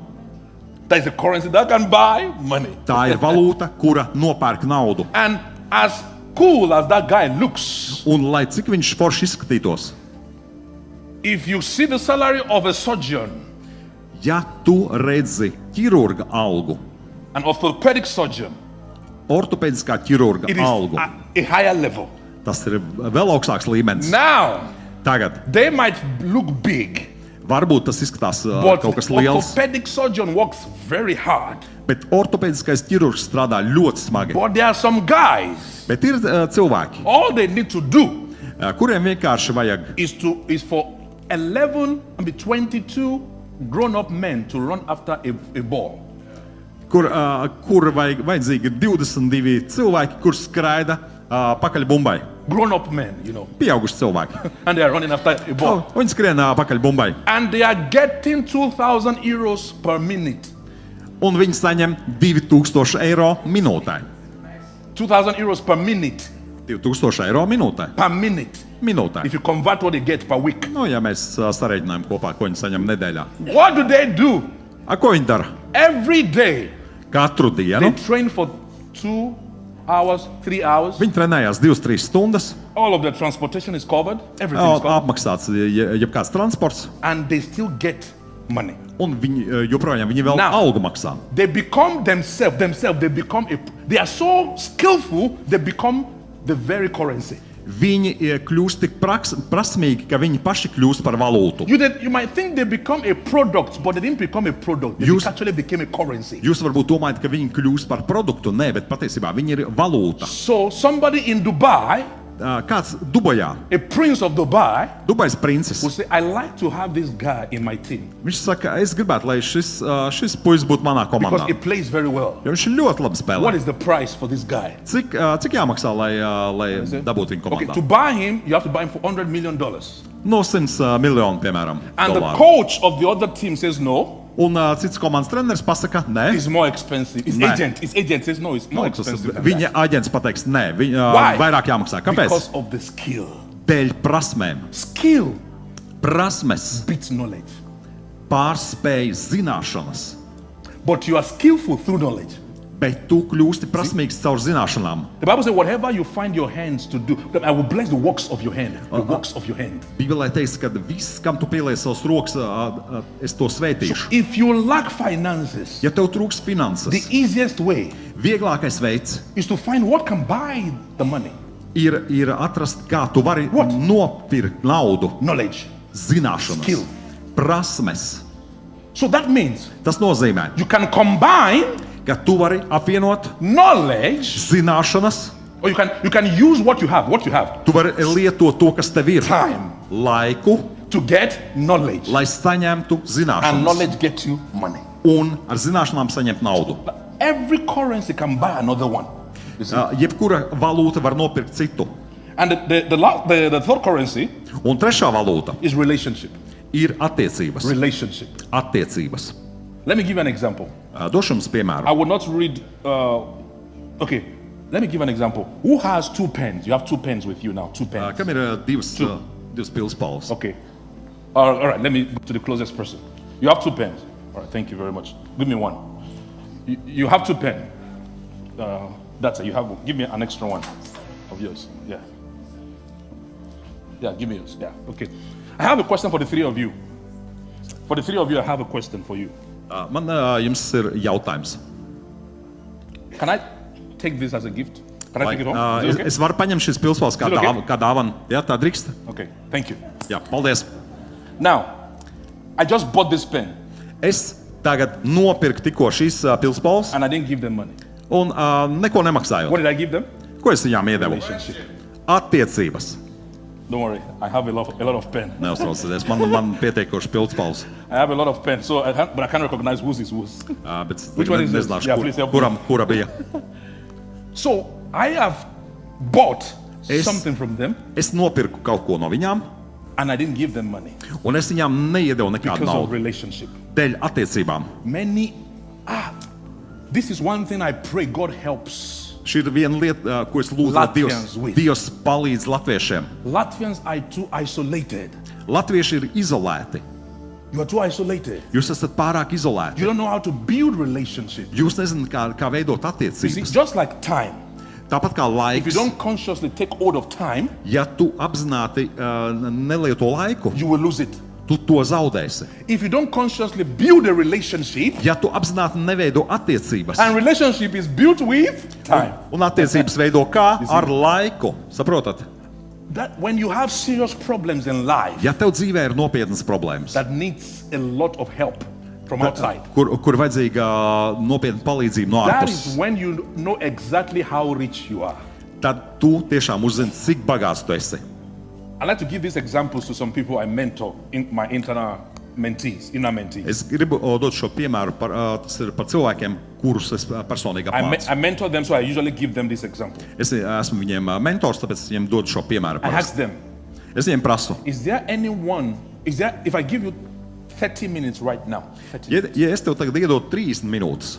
That is a currency that can buy money. Tā ir valūta, kura nopērk naudu. And as cool as that guy looks, Un lai cik viņš forši izskatītos, if you see the salary of a surgeon, ja tu redzi ķirurga algu, an orthopedic surgeon, ortopēdiskā ķirurga it is algu, at a higher level. tas ir vēl augstāks līmenis. Now, Tagad they might look big, varbūt tas izskatās but kaut kas the liels, orthopedic surgeon works very hard. bet ortopēdiskais ķirurgs strādā ļoti smagi. But there are some guys, Bet ir cilvēki, all they need to do kuriem vienkārši vajag is for 22 grown-up men to run after a ball. kur vajadzīgi 22 cilvēki, kur skraida pakaļ bumbai. Grown-up men, you know, Pieauguši cilvēki. and they are running after a ball. Viņi skrien pakaļ bumbai. And they are getting 2,000 euros per minute. Un viņi saņem 2000 eiro minūtē. 2,000 euros per minute. 2000 eiro minūtē. Per minute. Minūtē. If you convert what they get per week. Nu, ja mēs sareiķinājam kopā, ko viņi saņem nedēļā. What do they do? Ko viņi dara? Every day, Katru they dienu train for 2 hours, 3 hours. viņi trenējās 2-3 stundas, All of their transportation is covered. Everything is covered. apmaksāts jebkāds transports, And they still get money. un viņi joprojām vēl Now- algu maksā. They become themselves, they are so skillful, they become the very currency. Viņi kļūst tik prasmīgi, ka viņi paši kļūst par valūtu. You might think they become a product, but they didn't become a product. They Jūs- actually became a currency. Jūs varbūt domājat, ka viņi kļūst par produktu. Nē, bet patiesībā viņi ir valūta. So somebody in Dubai, Kāds Dubajā, a prince of Dubai, Dubais princis, will say, I like to have this guy in my team viņš saka, es gribētu, lai šis puisis būtu manā because komandā. he plays very well. Jo viņš ir ļoti labi spēlē. What is the price for this guy? Cik jāmaksā, lai dabūtu viņu Okay, komandā? to buy him, you have to buy him for $100 million. No 100 miljonu, piemēram, And the dolāru. coach of the other team says no. Un cits komandas treneris pasaka, nē. It's more expensive. His Nah. agent says no, it's more Tas- expensive. Than Viņa that. aģents pateiks, nē, Why? vairāk jāmaksā. Kāpēc? Because of the skill. Dēļ prasmēm. Skill Prasmes beats knowledge. pārspēj zināšanas, But you are skillful through knowledge. bet tu kļūsti prasmīgs caur zināšanām. The Bible says, whatever you find your hands to do, I will bless the works of your hand. The works of your hand. Bībelē teiks, ka viss, kam tu pieliec savus rokas, es to svētīšu. If you lack finances, Ja tev trūks the finanses, easiest way vieglākais veids is to find what can buy the money. ir atrast, kā tu vari What? nopirkt naudu, Knowledge. zināšanas, Skill. prasmes. So that means Tas nozīmē, you can combine ka tu vari apvienot knowledge, zināšanas, or you can use what you have. What you have. tu vari lietot to, kas tev ir, Time laiku, to get knowledge. lai saņemtu And zināšanas, knowledge gets you money. un ar zināšanām saņemt naudu. Every currency can buy another one. You see? Jebkura valūta var nopirkt citu. And the third currency Un trešā valūta is relationship. ir attiecības. Relationship. Attiecības. Let me give you an example. Došu jums piemēru. I will not read. Okay, let me give an example. Who has 2 pens? You have 2 pens with you now. 2 pens. Kam ir divas pilspaules? Okay. All right. Let me go to the closest person. You have 2 pens. All right. Thank you very much. Give me one. You have 2 pens. That's it. You have. Give me an extra one of yours. Yeah. Yeah. Give me yours. Yeah. Okay. I have a question for the 3 of you. For the 3 of you, I have a question for you. Man jums ir jautājums. Can I take this as a gift? Can I take it home? Is it okay? Es varu paņemt šis pilspāls kā, Is it okay? kā dāvana. Jā, tā drīkst. Okay, thank you. Jā, paldies. Now, I just bought this pen Es tagad nopirku tikko šīs pilspāls and I didn't give them money. un neko nemaksājot. What did I give them? Ko es viņām iedevu? Relationship. Attiecības. Don't worry, I have a lot of pen. Neuztraucieties, man pietiekoši pilspāls. I have a lot of pen, so but I can't recognize whose is whose. Bet Which one is this? nezināšu, Yeah, please help me. kura bija. So I have bought Es- something from them Es nopirku kaut ko no viņām, and I didn't give them money un es viņām neiedevu nekādu because of naudu. relationship. Dēļ attiecībām. This is one thing I pray God helps. Šī ir viena lieta, ko es lūdzu, lai Latvians with. Dievs palīdz latviešiem. Latvians are too isolated. Latvieši ir izolēti. You are too isolated. Jūs esat pārāk izolēti. You don't know how to build relationships. Jūs nezināt, kā veidot You see, attiecības. just like time. Tāpat kā If you laiks, don't consciously take hold of time, ja tu apzināti nelieto laiku, you will lose it. tu to zaudēsi. If you don't consciously build a relationship, Ja tu apzināti neveido attiecības, and relationship is built with time, un attiecības veido kā ar laiku, saprotat? that when you have serious problems in life Ja tev dzīvē ir nopietnas problēmas, that needs a lot of help from outside, kur vajadzīga nopietna palīdzība no that is ārpuses, when you know exactly how rich you are. tad tu tiešām uzzini, cik bagāts tu esi. I like to give these examples to some people I mentor in my inner mentees. Es gribu dot šo piemēru tas ir par cilvēkiem, kurus es personīgi apmācu. I mentor them, so I usually give them this example. Es esmu viņiem mentors, tāpēc es viņiem dodu šo piemēru. I ask parasti. them, Es viņiem prasu, if I give you 30 minutes right now, 30 minutes, ja es tev tagad iedodu 30 minūtes,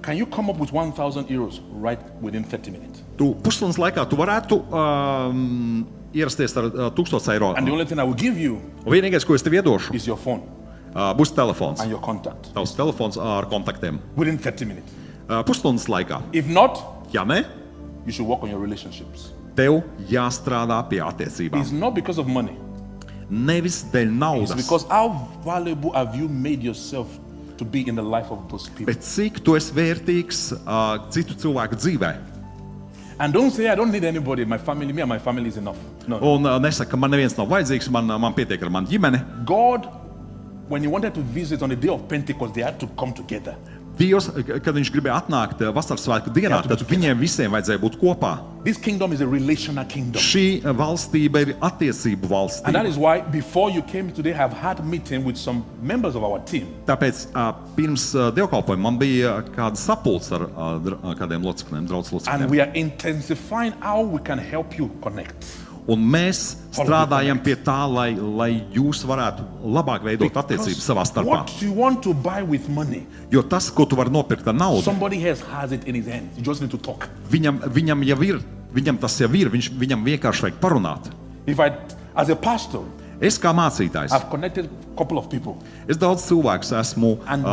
can you come up with 1,000 euros right within 30 minutes? tu pusstundas laikā tu varētu ierasties ar 1000 eiro. And the only thing I will give you Un vienīgais, ko es tev iedošu, is your phone būs telefons. and your contact Tavs telefons ar kontaktiem. within 30 minutes. Pusstundas laikā. If not, Ja ne, you should work on your relationships. tev jāstrādā pie attiecībām. It's not because of money. Nevis dēļ It's naudas, because how valuable have you made yourself to be in the life of those people? bet cik tu esi vērtīgs citu cilvēku dzīvē. And don't say, I don't need anybody. My family, me and my family is enough. No. Un nesaka, ka man neviens nav vajadzīgs, man pietiek ar manu ģimeni. God, when he wanted to visit on the day of Pentecost, they had to come together. Dievs, kad viņš gribēja atnākt vasaras svētku dienā, tad viņiem visiem vajadzēja būt kopā. This kingdom is a relational kingdom. Šī valstība ir attiecību And that valstība. is why before you came today, I have had a meeting with some members of our team. Tāpēc pirms dievkalpojuma man bija kāda sapulce ar kādiem locekļiem, draugs And locekļiem. we are intensifying how we can help you connect. Un mēs strādājam pie tā, lai jūs varētu labāk veidot attiecības savā starpā. What you want to buy with money, Jo tas, ko tu vari nopirkt ar naudu, somebody else has it in his hand. You just need to talk. viņam jau ir, viņam tas jau ir, viņam vienkārši vajag parunāt. If I, as a pastor, Es kā mācītājs, I've connected a couple of people, es daudz cilvēkus esmu And-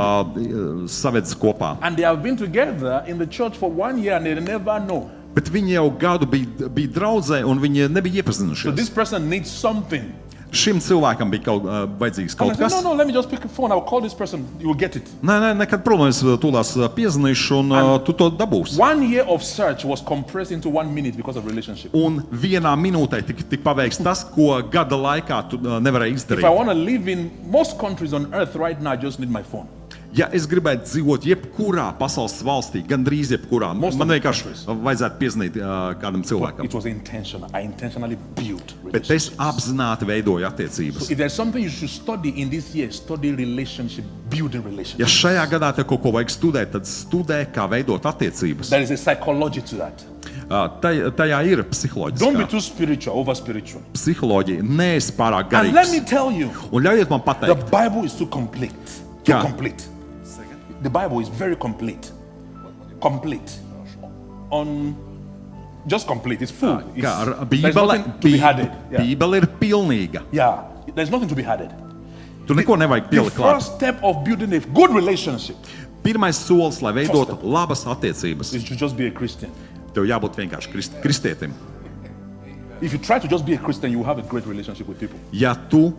savedis kopā. and they have been together in the church for 1 year and they never know. Bet viņi jau gadu bija draudzē, un viņi nebija So iepazinušies. this person needs something. Šim cilvēkam bija vajadzīgs And I kaut said, kas. no, let me just pick a phone. I'll call this person. You will get it. Nē, nekad problēmas. Es tūlās piezinīšu, un tu to dabūsi. 1 year of search was compressed into 1 minute because of relationship. Un vienā minūtē tik paveiks tas, ko gada laikā tu nevarēji If I izdarīt. want to live in most countries on earth right now, I just need my phone. Ja es gribētu dzīvot jebkurā pasaules valstī, gandrīz jebkurā, Most man of the vienkārši countries. vajadzētu piezinīt kādam cilvēkam. It was intentional. I intentionally built Bet es relationships. apzināti veidoju attiecības. If there's something you should study in this year, study relationship, building Ja relationships. šajā gadā te kaut ko vajag studēt, tad studē, kā veidot attiecības. There is a psychology to that. Tajā ir Don't be psiholoģija. too spiritual, over spiritual. Psiholoģija neesi pārāk And let me garīgs. tell you, Un ļaujiet man the pateikt, Bible is too complete. Too Yeah. complete. The Bible is very complete. Complete. Just complete. It's full. It's, ka ar there's nothing to be added. Yeah. Bībele ir pilnīga. Yeah. There's nothing to be added. Tur neko nevajag The pielikt klāt. first step of building a good relationship Pirmais solis, lai veidotu labas attiecības, is to just be a Christian. tev jābūt vienkārši kristietim. If you try to just be a Christian, you will have a great relationship with people. Ja tu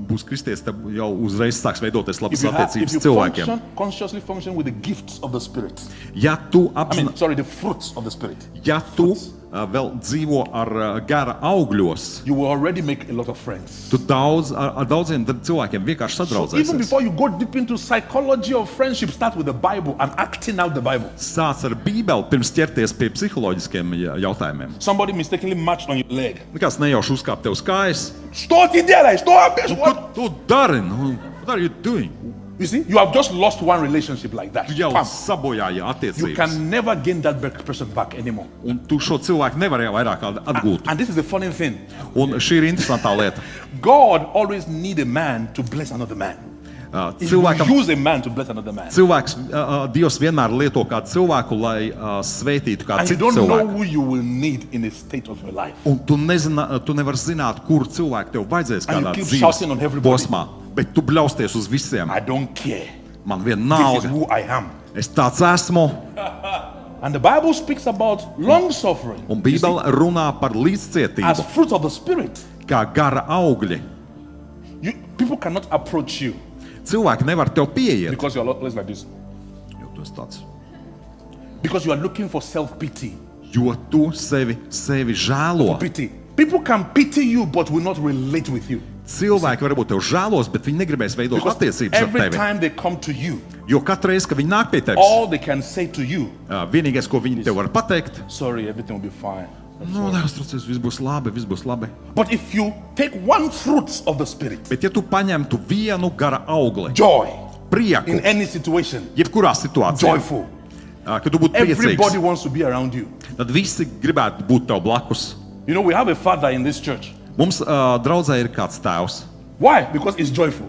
būsi kristietis, tad jau uzreiz sāks veidoties labas If attiecības you cilvēkiem. consciously function with the gifts of the Spirit, Ja tu, the fruits of the Spirit, ja tu vēl dzīvo ar gara augļos, you will already make a lot of friends. tu ar daudziem cilvēkiem vienkārši So even sadraudzēsies. before you go deep into psychology of friendship, start with the Bible and acting out the Bible. Sāc ar Bībeli pirms ķerties pie psiholoģiskiem jautājumiem. Somebody mistakenly marched on your leg. Kāds nejauši uzkāp tev uz kājas. What? Tu dari? Nu, what are you doing? You see, you have just lost one relationship like that. Tu jau Pam. sabojāji You attiecības. can never gain that person back anymore. Un tu šo cilvēku nevari jau vairāk atgūt. And this is the funny thing. Un šī ir interesantā lieta. God always needs a man to bless another man. He will use a man to bless another man. Dievs vienmēr lieto kādu cilvēku, lai svētītu kādu And you citu don't know cilvēku. who you will need in a state of your life. Un tu nevari zināt, kur cilvēku tev vajadzēs And you kādā keep dzīves shouting on everybody. posmā. Bet tu bļausties uz visiem. I don't care. Man This is vienalga. who I am. Es tāds esmu. And the Bible speaks about long suffering Un Bībele runā par as līdzcietību, fruit of the Spirit. kā gara augļi. People cannot approach you Cilvēki nevar tev pieiet. because you're always like this. Jo tu esi tāds. Because you are looking for self-pity. Jo tu sevi žēlo. Pity. People can pity you but will not relate with you. Cilvēki varbūt tev žēlos, bet viņi negribēs veidot Because attiecības ar every tevi. time they come to you, Jo katru reizi, kad viņi nāk pie tevis, all they can say to you, vienīgais, ko viņi tev var pateikt, sorry, everything will be fine. no, neuztraucies, viss būs labi. But if you take one fruit of the Spirit, Bet ja tu paņemtu vienu gara augli, joy, prieku, in any situation, jebkurā situācijā, joyful, kad tu būtu everybody priecīgs, wants to be around you. tad visi gribētu būt tev blakus. You know, we have a father in this church. Mums draudzē ir kāds tēvs. Why? Because he's joyful.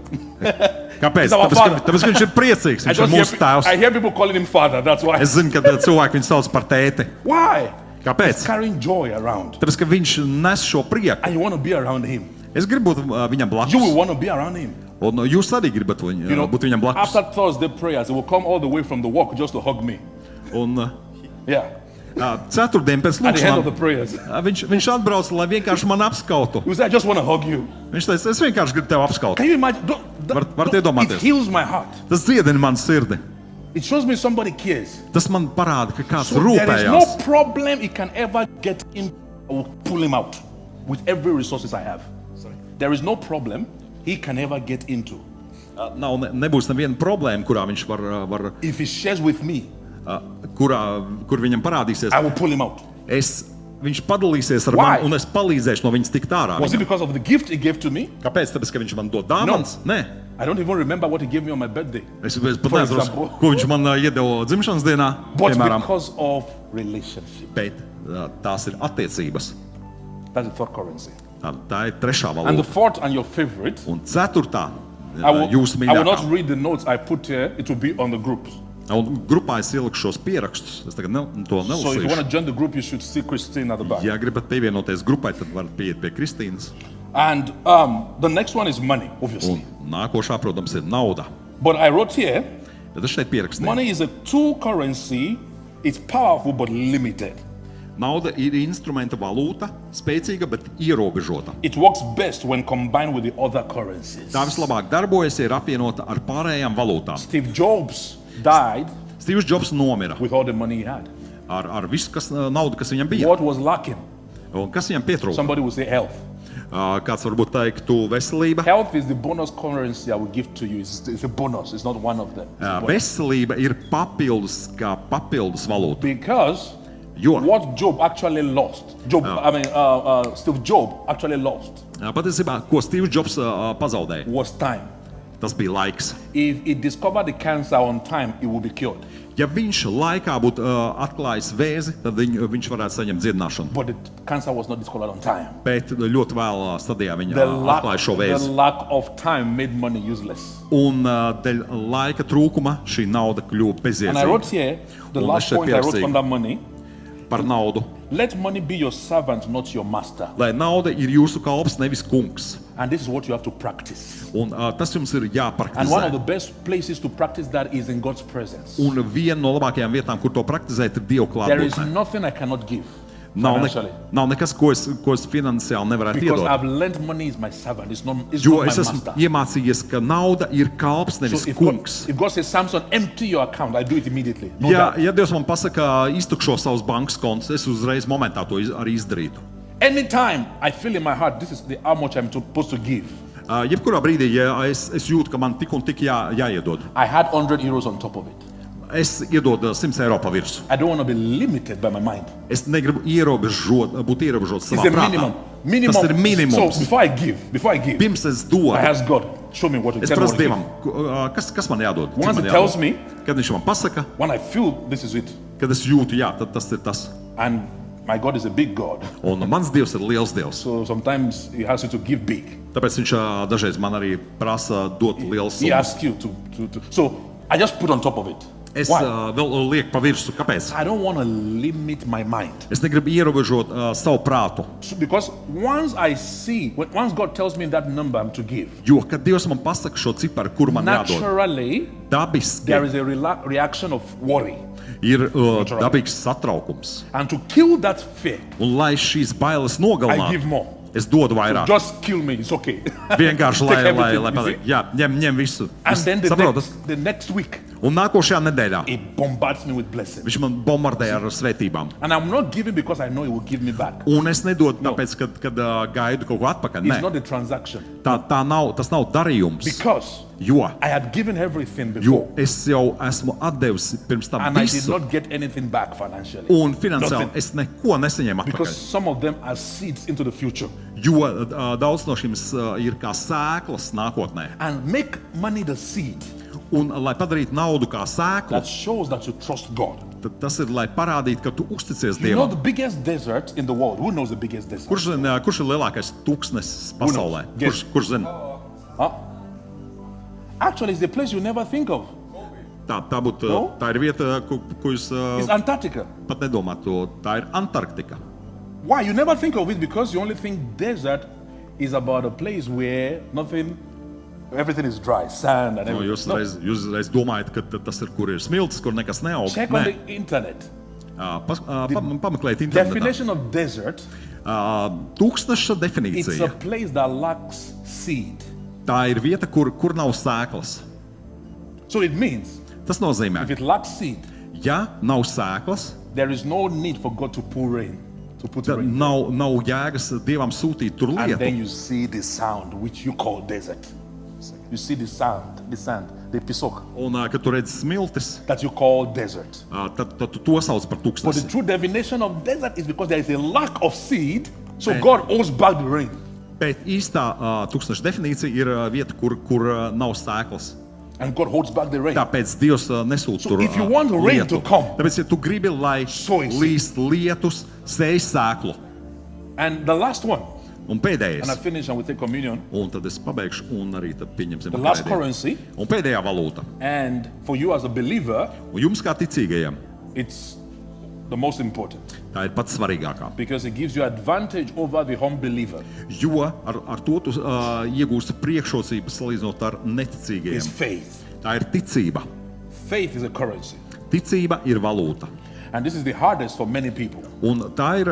Kāpēc? He's our Tāpēc, father. ka viņš ir priecīgs, viņš ir mūsu tēvs. I hear people calling him father, that's why. Es zinu, ka cilvēki viņu sauc par tēti. Why? Kāpēc? He's carrying joy around. Tāpēc, ka viņš nes šo prieku. And you want to be around him. Es gribu būt viņam You will blakus. want to be around him. Un jūs arī gribat You know, būt viņam blakus. after Thursday prayers, he will come all the way from the walk just to hug me. Un Yeah. ceturtdien pēc At the end of the lūkšanām prayers. viņš atbrauc, lai vienkārši man apskautu. He will say, I just want to hug you. Viņš teica, es vienkārši gribu tevi apskaut. Can you imagine? Varat iedomāties. It heals my heart. Tas dziedina man sirdi. It shows me somebody cares. Tas man parāda, ka kāds So there is no rūpējās. problem he can ever get in. I will pull him out with every resources I have. There is no problem he can ever get into. Nebūs neviena problēma, kurā viņš var If he shares with me, kur viņam parādīsies. I will pull him out. Viņš padalīsies ar Why? mani, un es palīdzēšu no viņas tikt ārā. Was it Viņam. because of the gift he gave to me? Kāpēc? Tāpēc, ka viņš man dod dāvanas? Nē. I don't even remember what he gave me on my birthday. Es pat For nezinu, example. ko viņš man iedeva dzimšanas dienā. But Piemēram, because of relationship. bet tās ir attiecības. That's the third currency. Tā ir trešā And the valoda. fourth and your favorite, Un ceturtā, I will jūsu not mīļākā. read the notes I put here. It will be on the groups. Un grupā es ieliku šos pierakstus. Es tagad to So if you want nelasīšu. to join the group, you should see Christine at the back. Ja gribat pievienoties grupai, tad varat pieiet pie Kristīnas. And the next one is money, obviously. Un nākošā, protams, ir nauda. But I wrote here, Tad es šeit pierakstīju. money is a tool currency. It's powerful but limited. Nauda ir instrumenta valūta, spēcīga, bet ierobežota. It works best when combined with the other currencies. Tā vislabāk darbojas, ja ir apvienota ar pārējām valūtām. Steve Jobs died Steve Jobs nomira with all the money he had. ar visu naudu, kas viņam bija. What was lacking? Un kas viņam pietrūka? Somebody would say health. Kāds varbūt teiktu veselība. Health is the bonus currency I will give to you. It's a bonus. It's not one of them. It's a bonus. Veselība ir papildus, kā papildus valūta. Because Jo what Job actually lost, Steve Jobs actually lost patiesībā, ko Steve Jobs pazaudēja, was time. tas bija laiks. If he discovered the cancer on time, it would be cured. Ja viņš laikā būtu atklājis vēzi, tad viņš varētu saņemt dziedināšanu. But the cancer was not discovered on time. Bet ļoti vēlā stadijā viņa The atklāja šo vēzi. lack of time made money useless. Un dēļ laika trūkuma šī nauda kļuva And I wrote bezjēdzīga. here, the Un last es šeit point I wrote pierakstīju. under money, Par naudu. let money be your servant, not your master. Lai nauda ir jūsu kalps, nevis kungs. And this is what you have to practice. Un tas jums ir And one of the jāpraktizē. best places to practice that is in God's presence. Un viena no labākajām vietām, kur to praktizēt, ir Dieva There is klātbūtne. nothing I cannot give. financially. Nav nekas, ko es finansiāli nevarētu Because iedot. I've learned money is my servant. It's not Jo my es esmu master. iemācījies, ka nauda ir kalps, So nevis if God, kungs. if God says, Samson, empty your account, I do it immediately. No Ja doubt. Dievs man pasaka, iztukšo savus bankas kontus, es uzreiz momentā to arī izdarītu. Anytime I feel in my heart, this is how much I'm supposed to give. Jebkurā brīdī, ja es jūtu, ka man tik un tik jāiedod, I had 100 euros on top of it. es iedodu 100 eiro pa virsmu. I don't want to be limited by my mind. Es negribu būt ierobežots It's savā a prātā. minimum. Tas ir minimums. So before I give, Pirms es dodu, I ask God, show me what to es tell me prasu what to Dievam, give. kas man jādod. Cik Once man He jādod. tells me, Kad viņš man pasaka, when I feel this is it, kad es jūtu, jā, tad tas ir tas. and my God is a big God, Un mans Dievs ir liels Dievs. so sometimes He asks you to give big. Tāpēc viņš dažreiz man arī prasa dot liels He summas. asks you to. So I just put on top of it. Es Why? vēl lieku pa virsmu. Kāpēc? I don't want to limit my mind. Es negribu ierobežot savu prātu. So, because once I see, once God tells me that number I'm to give, Jo, kad Dievs man pasaka šo ciparu, kur man jādod, naturally dabiski there is a reaction of worry. ir dabīgs satraukums. And to kill that fear, Un lai šīs bailes I give nogalinātu, more. es dodu vairāk. Just kill me, it's okay. Vienkārši, Take lai everything, you pateikt, see? jā, ņem visu. And then Saprotat? the next week, Un nākošajā nedēļā it bombards me with blessings. viņš man bombardē ar svētībām. And I'm not giving because I know He will give me back. Un es nedodu tāpēc, kad gaidu kaut ko atpakaļ. It's Nē, not the transaction. tas nav darījums. Because Jo I had given everything before. es jau esmu atdevis pirms tam And I did visu. not get anything back financially. Un finansiāli Nothing. es neko nesaņēmu Because atpakaļ. some of them are seeds into the future. Jo daudz no šīm ir kā sēklas nākotnē. And make money the seed. Un, lai padarītu naudu kā sēklu, That shows that you trust God. tad tas ir, lai parādītu, ka tu uzticies You know the Dievam. biggest desert in the world. Who knows the biggest desert? Kurš ir lielākais tūkstnesis pasaulē? Yes. Kurš zina? Huh? Actually, it's a place you never think of. Tā ir vieta, ko jūs It's Antarctica. pat nedomātu. Tā ir Antarktika. Why? You never think of it because you only think desert is about a place where everything is dry, sand and everything. No. Jūs reiz domājat, ka tas ir, kur ir smilts, kur nekas neaug. Check on the internet. Pameklējiet internetā. Definition of desert, Tūkstneša it's a definīcija. place that lacks seed. Tā ir vieta, kur nav sēklas. So it means Tas nozīmē, if it lacks seed, ja nav sēklas, there is no need for God to pour rain, to put tad rain. nav jēgas Dievam sūtīt tur And then lietu. you see the sound which you call desert. You see the sand, the pisok Un, kad tu redzi smiltis, that you call desert. tad tu to sauc par But the tūkstnesi. true definition of desert is because there is a lack of seed, so Man. God holds back the rain. Bet īstā tūkstneša definīcija ir vieta, kur nav sēklas. And God holds back the rain. Tāpēc Dievs nesūta So tur if you want rain lietu. to come, Tāpēc, ja tu gribi, lai sow seed. līst lietus, sēj sēklu. And the last one, Un and I pēdējais, finish and we take communion. un tad es pabeigšu, un arī tad pieņemsim The last pēdējo. currency, Un pēdējā valūta. and for you as a believer, Un jums kā ticīgajiem, it's the most important tā ir pats svarīgākā. because it gives you advantage over the unbeliever. Jo ar to tu iegūsi priekšrocības salīdzinot ar It's neticīgajiem. faith. Tā ir ticība. Faith is a currency. Ticība ir valūta. And this is the hardest for many people. Un tā ir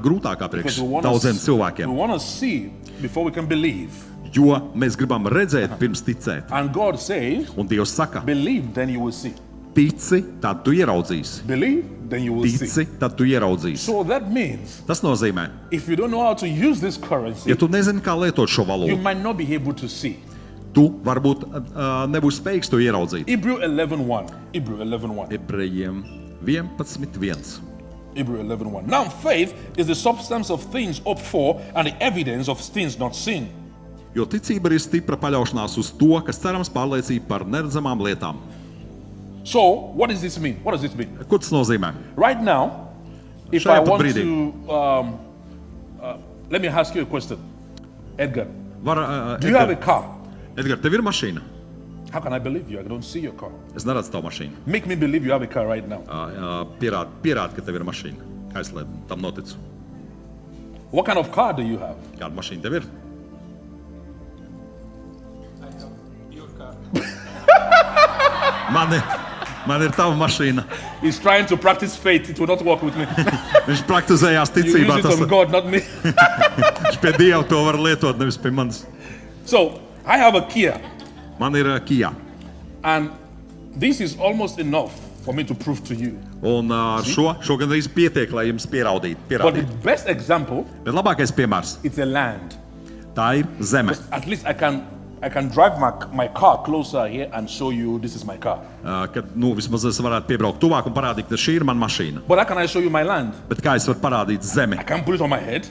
grūtākā Because priekš we daudziem cilvēkiem. want to see before we can believe. Jo mēs gribam redzēt, pirms ticēt. And God says, Un Dievs saka, believe, then you will see. tici, tad tu ieraudzīsi. Believe, then you will see. Tici, tad tu ieraudzīsi. So that means Tas nozīmē, if you don't know how to use this currency, ja tu nezini, kā lietot šo you valūtu, might not be able to see. tu varbūt nebūsi spējīgs to ieraudzīt. Hebrew 11:1. Hebrew 11:1. Ebrejiem 11.1. Hebrew 11:1. Now faith is the substance of things hoped for and the evidence of things not seen. Jo ticība ir stipra paļaušanās uz to, kas cerams pārliecība par neredzamām lietām. So, what does this mean? What does this mean? Ko tas nozīmē? Right now, if Šajā I pat want brīdī. to, let me ask you a question. Edgar, Var, do you have a car? Edgar, tev ir mašīna? How can I believe you? I don't see your car. Es neredzu tavu mašīnu. Make me believe you have a car right now. Pierādi, ka tev ir mašīna. Kā es lai tam noticu? What kind of car do you have? Kāda mašīna tev ir? Man Man ir tava mašīna. He's trying to practice faith. It will not work with me. Viņš praktizējās You ticībā. use it on God, not me. Viņš pie Dieva to var lietot, nevis pie manis. So I have a Kia, Man ir Kia. and this is almost enough for me to prove to you. Un ar šo gandrīz pietiek, lai jums pierādītu. But the best example, Bet labākais piemērs it's a land. - tā ir zeme. At least I can drive my car closer here and show you this is my car. Kad vismaz es varētu piebraukt tuvāk un parādīt, ka šī ir mana mašīna. But how can I show you my land? Bet kā es varu parādīt zemi? I can't put it on my head.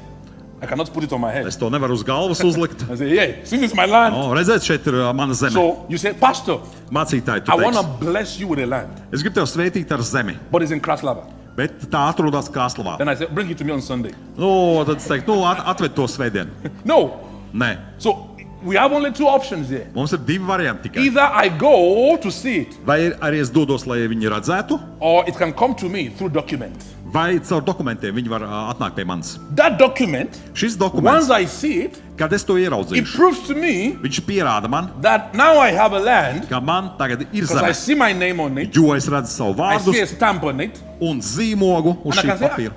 I cannot put it on my head. Es to nevaru uz galvas uzlikt. I say, hey, this is my land. Redzēt, šeit ir mana zeme. So you say, Pastor, Mācītāji, tu I want to teiksi, bless you with a land, es gribu tev svētīt ar zemi, but it's in Kraslava. bet tā atrodas Kraslavā. Then I say, bring it to me on Sunday. Tad es teiktu, atved to svētdien. No. Nē, So we have only two options here. mums ir divi varianti tikai. Either I go to see it, Vai arī es dodos, lai viņi redzētu, or it can come to me through document. vai caur dokumentiem viņi var atnākt pie manis. That document, Šis once dokuments, I see it, kad es to it ieraudzīšu, proves to me viņš pierāda man, that now I have a land ka man tagad ir because I zeme, see my name on it. jo es redzu savu I see a vārdu stamp on it. un zīmogu uz And I šī can say, papīra.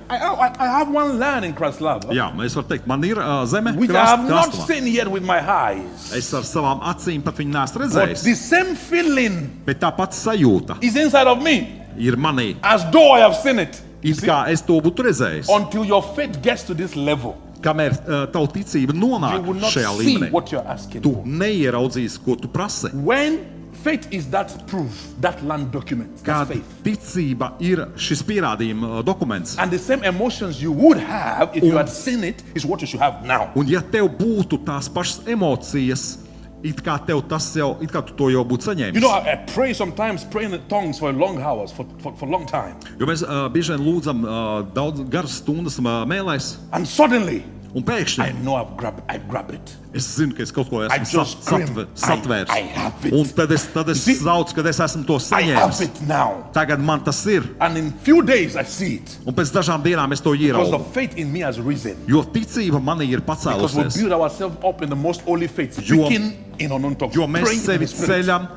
I have one land in Kraslava, Jā, es varu teikt, man ir zeme, which I have not Kraslavā. seen yet with my eyes. Es ar savām acīm pat viņu neesmu But redzējis, the same feeling bet tā pati sajūta is inside of me, ir manī. as though I have seen it. You It see? kā es to būtu redzējis. Until your faith gets to this level, Kamēr tava ticība you nonāk will not šajā see līmenī, what you're asking tu for. neieraudzīsi, ko tu prasi. When faith is that proof, that land document, Kad that's faith. ticība ir šis pierādījuma dokuments, And the same emotions you would have if you had seen it is what you should have now. un ja tev būtu tās pašas emocijas, it kā tev tas jau, it kā tu to jau būtu You know, saņēmis. I pray sometimes, pray in the tongues for long hours, for a long time. Jo mēs bieži vien lūdzam daudz garas stundas mēlēs, And suddenly, un I pēkšņi know I grab it. es zinu, ka es kaut ko I esmu just scream, satvērs. I have it. Un tad es see? saucu, kad es esmu to I have saņēmis. it now. Tagad man tas ir, And in few days, I see it. un pēc dažām dienām es to Because the ieraugu. faith in me has risen. Jo ticība manī ir Because we pacēlusies. build ourselves up in the most holy faith, Jo- speaking in unknown tongues, Jo mēs praying in sevi the Spirit. ceļam,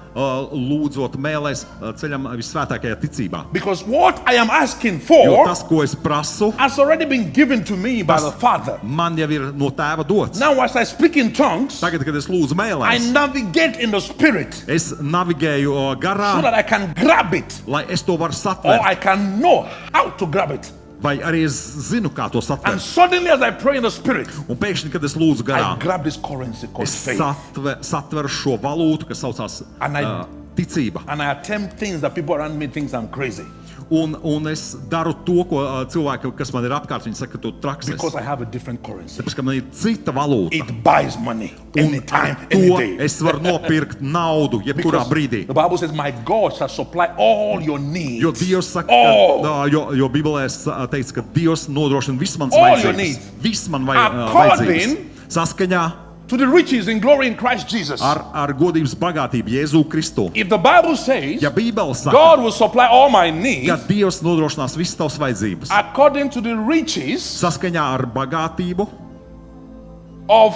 lūdzot mēlēs, ceļam visvētākajā ticībā. Because what I am asking Jo for tas, ko es prasu, has already been given to me by the Father. man jau ir no tēva dots. Now, as I speak in tongues, Tagad, kad es lūdzu I mēlēs, navigate in the Spirit es navigēju so garā, that I can grab it, lai es to varu or satvērt. I can know how to grab it. Vai arī es zinu, kā to And satvērt. suddenly, as I pray in the Spirit, Un pēkšņi, kad es lūdzu I garā, grab this currency called es faith, satveru šo valūtu, kas saucās And I- ticība. and I attempt things that people around me think I'm crazy Un es daru to, ko cilvēki, kas man ir apkārt, viņi saka, ka tu traks esi. because I have a different currency. Tāpēc, ka man ir cita valūta. It buys money Un anytime, ar any to day. es varu nopirkt naudu, jebkurā Because brīdī. the Bible says, "My God shall supply all your needs." Jo Dievs saka, All. jo Bībelē teica, ka Dievs nodrošina viss mans All your vajadzības. needs. Viss man According vajadzības. Saskaņā to the riches in glory in Christ Jesus. ar godības bagātību Jēzu Kristu. If the Bible says Ja Bībele saka, God will supply all my needs ka Dievs nodrošinās visas tavas vajadzības, according to the riches saskaņā ar bagātību of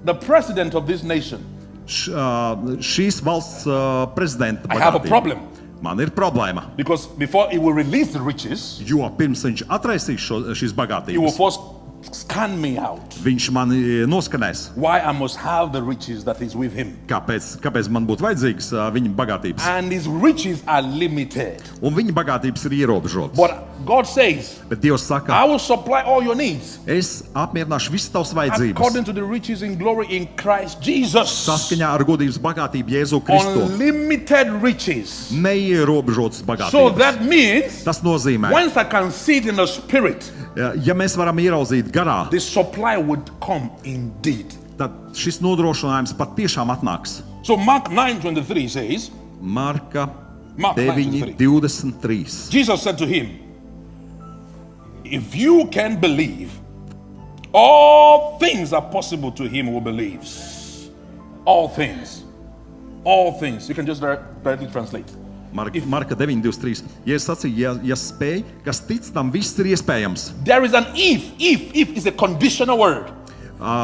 the president of this nation, šīs valsts prezidenta I have a bagātību. problem. Man ir problēma, Because before he will release the riches, jo pirms viņš atraisīs šīs he will bagātības, first scan me out. viņš mani noskanēs. Why I must have the riches that is with him. Kāpēc man būtu vajadzīgs viņa bagātības? And his riches are limited. Un viņa bagātības ir ierobežotas. But God says, Bet Dievs saka, I will supply all your needs es apmierināšu visas tavas vajadzības. according to the riches in glory in Christ Jesus. Saskaņā ar godības bagātību Jēzu Kristu. Unlimited riches. Neierobežotas So bagātības. that means Tas nozīmē, once I can see it in the spirit, ja mēs varam ieraudzīt garā, the supply would come indeed. tad šis nodrošinājums patiešām atnāks. So Mark 9:23 says, Marka Mark 9:23. Jesus said to him, if you can believe, all things are possible to him who believes. All things. All things. You can just directly translate. Marka 9:23. Ja es sacīju, ja spēj, kas tic tam, viss ir iespējams. There is an if. If is a conditional word.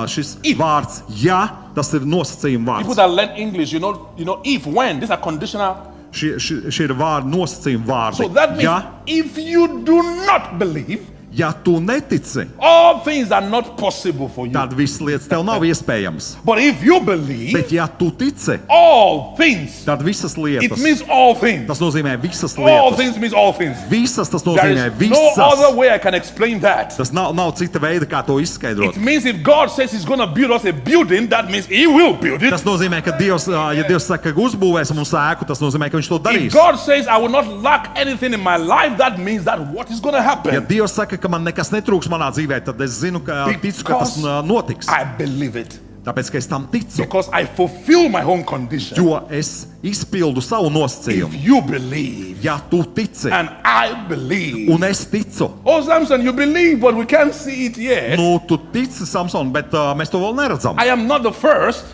Šis If. vārds, ja, tas ir nosacījuma People vārds. that learn English, you know, if, when, these are conditional šie ir vārdi, nosacījumi vārdi. So that means if you do not believe, Ja tu netici, all things are not possible for you. tad visas lietas tev nav iespējams. But if you believe, Bet ja tu tici, all things, tad visas it lietas. means all things. Tas nozīmē visas All lietas. things means all things. Visas tas There nozīmē is no other visas. way I can explain that. Tas nav cita veida, kā to izskaidrot. It means if God says He's going to build us a building, that means He will build it. Tas nozīmē, ka Dievs, ja Dievs saka, ka uzbūvēs mums ēku, tas nozīmē, ka viņš to If darīs. God says I will not lack anything in my life, that means that what is going to Ja happen? Dievs saka, ka man nekas netrūks manā dzīvē, tad es zinu, ka ticu, ka tas notiks. I believe it. Tāpēc, ka es tam ticu, Because I fulfill my own condition. jo es izpildu savu nosacījumu. If you believe Ja tu tici, and I believe. un es ticu, Oh, Samson, you believe, but we can't see it yet. nu, tu tici, Samson, bet mēs to vēl neredzam. I am not the first.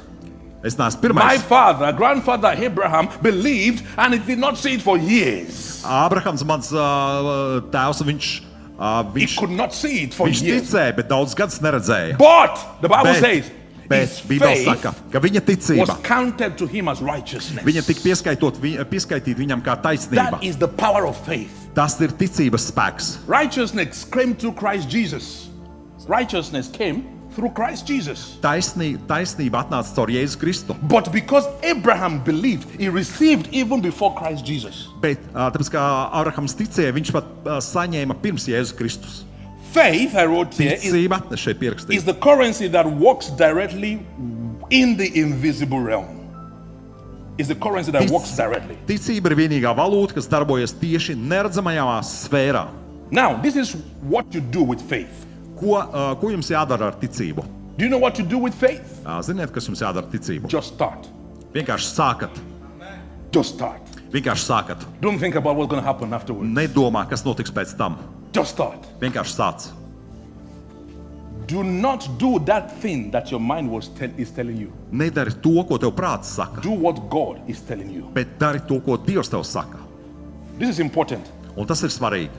Es neesmu My pirmais. father, grandfather Abraham believed and he did not see it for years. Ābrahams, mans tēvs, viņš He could not see it for Viņš years. ticēja, bet daudz gadus neredzēja. But the Bible says Bet his Bībele faith saka, ka viņa was ticība, counted to him as righteousness. viņa tika pieskaitīta viņam kā taisnība. That is the power of faith. Tas ir ticības spēks. Righteousness came through Christ Jesus. Righteousness came through Christ Jesus. Taisnība atnāca caur Jēzu Kristu. But because Abraham believed, he received even before Christ Jesus. Bet tāpēc, kā Ābrahams ticēja, viņš pat saņēma pirms Jēzus Kristus. Faith, I wrote here, Ticība, es šeit is pierakstīju, the currency that works directly in the invisible realm. Is the currency that works directly. Ticība ir vienīgā valūta, kas darbojas tieši neredzamajā sfērā. Now, this is what you do with faith. Ko jums jādara ar ticību? Do you know what you do with faith? Ziniet, kas jums jādara ar ticību? Just start. Vienkārši sākat. Just start. Vienkārši sākat. Don't think about what's going to happen afterwards. Nedomā, kas notiks pēc tam. Just start. Vienkārši sāc. Do not do that thing that your mind is telling you. Nedari to, ko tev prāts saka, Do what God is telling you. bet dari to, ko Dievs tev saka. This is important. Un tas ir svarīgi.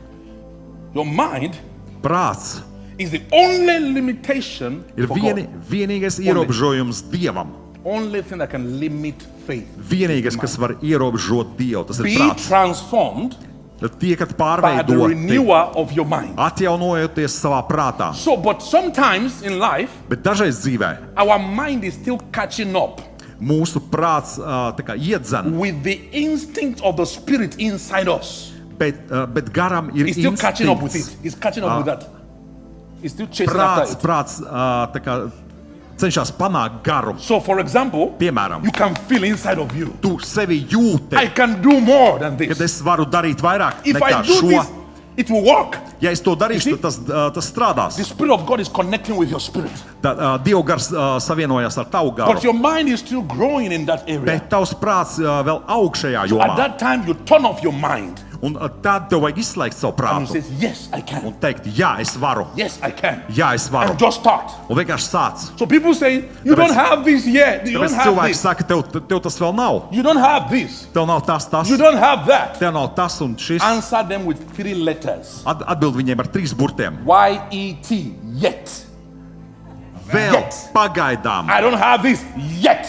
Your mind Prāts is the only limitation ir for God. vienīgais ierobežojums Dievam. Only thing that can limit faith. Vienīgais, kas var ierobežot Dievu, tas ir Be prāts. transformed Tad tiekat by the pārveidoti, renewal of your mind. atjaunojoties savā prātā. So, but sometimes in life, Bet dažreiz dzīvē our mind is still catching up mūsu prāts tā kā iedzen, with the instinct of the spirit inside us. bet garam ir He's still catching up with it. instinkts. He's catching up with that. He's still chasing after it. Prāts tā kā cenšas panākt garu. So, for example, Piemēram, you can feel inside of you, tu sevi jūti, I can do more than kad this. es varu darīt vairāk If I nekā do šo. this, it will work. Ja es to darīšu, You see? tad tas strādās. The Spirit of God is connecting with your spirit. Tad Dieva gars savienojas ar tavu garu. But your mind is still growing in that area. Bet tavs prāts vēl aug šajā At jomā. that time, you turn off your mind Un tad tev vajag izslēgt savu and prātu says, yes, I can. un teikt, jā, es varu, Yes, I can. jā, es varu. And just start. Un vienkārši sāc. So people say, you Tāpēc- don't have this yet. You Tāpēc don't have cilvēks this. saka, tev tas vēl nav. You don't have this. Tev nav tas, You don't have that. tev nav tas un šis. Answer them with 3 letters. Atbild viņiem ar 3 burtiem. Y-E-T. Yet. Vēl Yet. pagaidām, I don't have this yet.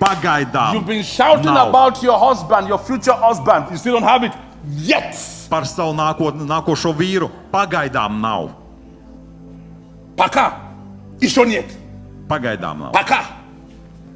pagaidām. You've been shouting Nav. about your husband, your future husband. You still don't have it yet. Par savu nākošo vīru pagaidām nav. Paka. Ishon yet. Pagaidām nav. Paka.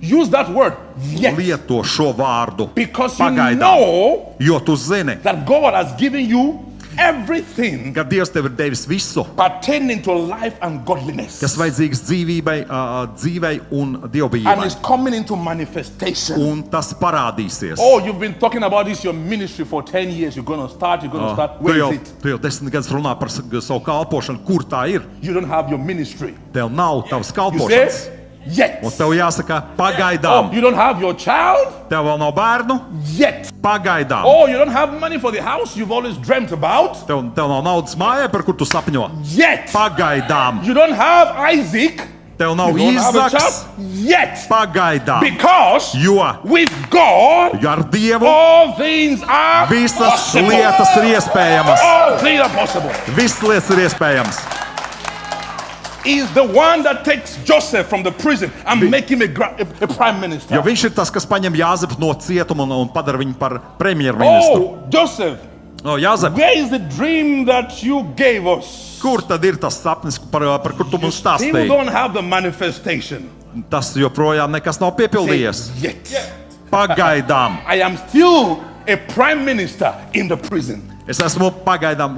Use that word yet. Lieto šo vārdu Because you pagaidām, know jo tu zini, that God has given you everything ka Dievs tev ir devis visu, pertaining to life and godliness. kas vajadzīgs dzīvei un And dievbijībai. it's coming into manifestation. Un tas parādīsies. Oh, you've been talking about this, your ministry for 10 years. You're going to start. Tu Where jau, is it? tu jau 10 gadus runā par savu kalpošanu, kur tā ir. You don't have your ministry. Tev nav tavs You kalpošanas. say, yet. Un tev jāsaka, Oh, pagaidām. you don't have your child? Tev vēl nav bērnu? Yet. Pagaidām. Oh, you don't have money for the house you've always dreamt about? Tev nav naudas mājā, par kur tu sapņo. Yet. Pagaidām. You don't have Isaac? Tev nav You don't have a Īzaks. child? Yet. Pagaidām. Because Jo with God, ar Dievu all things are visas possible. lietas ir iespējamas. All things are possible. Visas lietas ir iespējamas. is the one that takes Joseph from the prison and make him a prime minister. Jo viņš ir tas, kas paņem Jāzepu no cietuma un padara viņu par premjerministru. Oh, Joseph, Jāzep, where is the dream that you gave us? kur tad ir tas sapnis, par kur tu mums Still stāstīji? don't have the manifestation. Tas joprojām nekas nav piepildījies. Yet. Pagaidām. I am still a prime minister in the prison. Es esmu pagaidām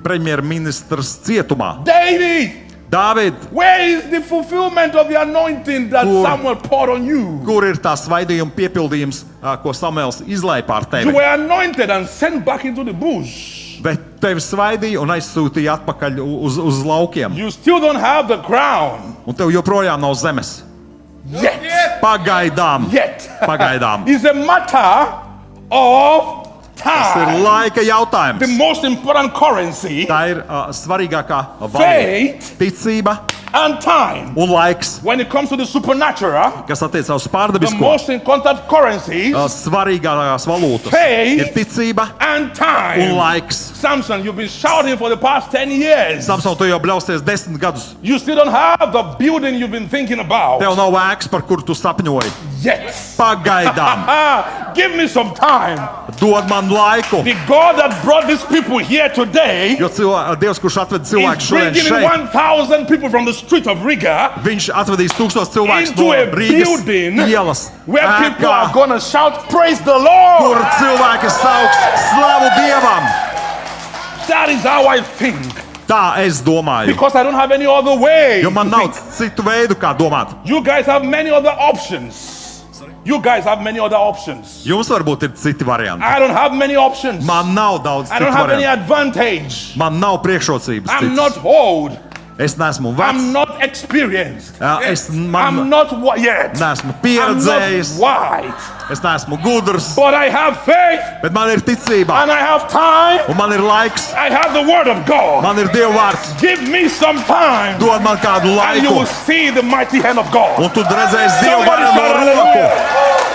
premjerministrs cietumā. David, Dāvid, where is the fulfillment of the anointing that Samuel poured on you? kur ir tā svaidījuma piepildījums, ko Samuels izlaiž pār You tevi? were anointed and sent back into the bush. Bet tevi svaidīja un aizsūtīja atpakaļ uz laukiem. You still don't have the crown. Un tev joprojām nav zemes. Yet. Pagaidām. Yet. Pagaidām. It's a matter of Tas ir time. laika The jautājums. most important currency, Tā ir svarīgākā valūta. faith Ticība and time. un laiks, When it comes to the supernatural, kas attiecas uz the pārdabisko. most important currencies, Svarīgākās valūtas Faith. ir ticība and un time. laiks. Samson, you've been shouting for the past 10 years. Samson, tu jau bļausties 10 gadus. You still don't have the building you've been thinking about. Tev nav ēkas, par kuru tu sapņoji. Yet. Pagaidām. Give me some time. Dod man laiku. The God that brought these people here today Jo Dievs, kurš atved cilvēkus is šodien bringing šeit, 1,000 people from the street of Riga viņš atvedīs 1000 cilvēkus into no a Rīgas building ielas, where people ēkā, are going to shout, praise the kur Lord. cilvēki sauks slavu Dievam. That is how I think. Tā es domāju. Because I don't have any other way. Jo man to nav think. citu veidu, kā domāt. You guys have many other options. You guys have many other options. Jums varbūt ir citi varianti. I don't have many options. Man nav daudz I citu don't have any variantu. advantage. Man nav priekšrocības. I'm citas. not old. Es neesmu I'm vecs. not experienced. Man I'm not yet. neesmu I'm pieredzējis. not white. Es neesmu gudrs. But I have faith Bet man ir ticība. and I have time. Un man ir laiks. I have the word of God. Man ir Dieva vārds. Give me some time Dod man kādu and you will laiku. see the mighty hand of God. Un tu redzēsi Dieva Somebody varu shout no roku. hallelujah.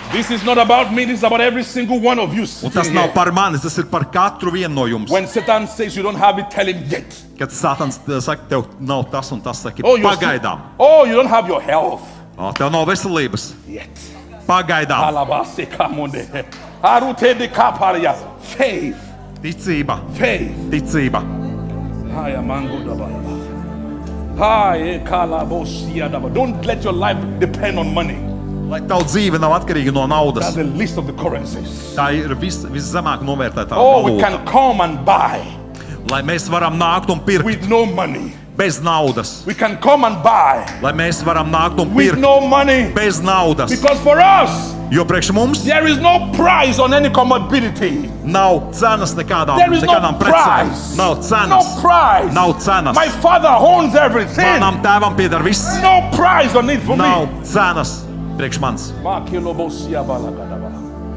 This is not about me, this is about every single one of you. Un sitting tas here. nav par mani, tas ir par katru vienu no jums. When Satan says you don't have it, tell him yet. Kad Sātans saka, tev nav tas un tas, saka, Oh, pagaidām. you don't have your health Tev nav veselības. yet. Pagaidām. Alabasekamunde. Arutedekaparia. Faith, Ticība. faith. Ticība. Don't let your life depend on money. Lai tava dzīve nav atkarīga no naudas. That's the least of the currencies. Tā ir viszemāk novērtētā Oh, we valūta. can come and buy Lai mēs varam nākt un pirkt with no money. bez naudas. We can come and buy Lai mēs varam nākt un with pirkt no money. bez naudas. Because for us, Jo priekš mums there is no price on any commodity. nav cenas nekādām There is no precēm. price. Nav No cenas. price. Nav cenas. My father owns everything. Manam tēvam pieder viss. No price on it for Nav me. cenas priekš mans.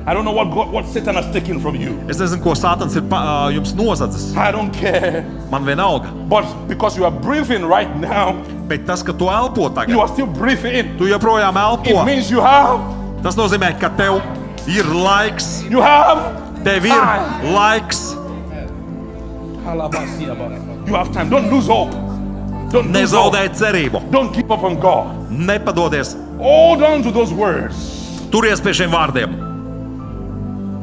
I don't know what Satan has taken from you. Es nezinu, ko Sātans ir jums nozadzis. I don't care. Man vienalga. But because you are breathing right now, Bet tas, ka tu elpo you tagad, are still breathing. tu joprojām It elpo. means you have. Tas nozīmē, ka tev ir laiks. You have. Tev ir laiks. You have time. Don't lose hope. Don't lose hope. Nezaudēt cerību. Don't give up on God. Nepadodies. Hold on to those words. Turies pie šiem vārdiem.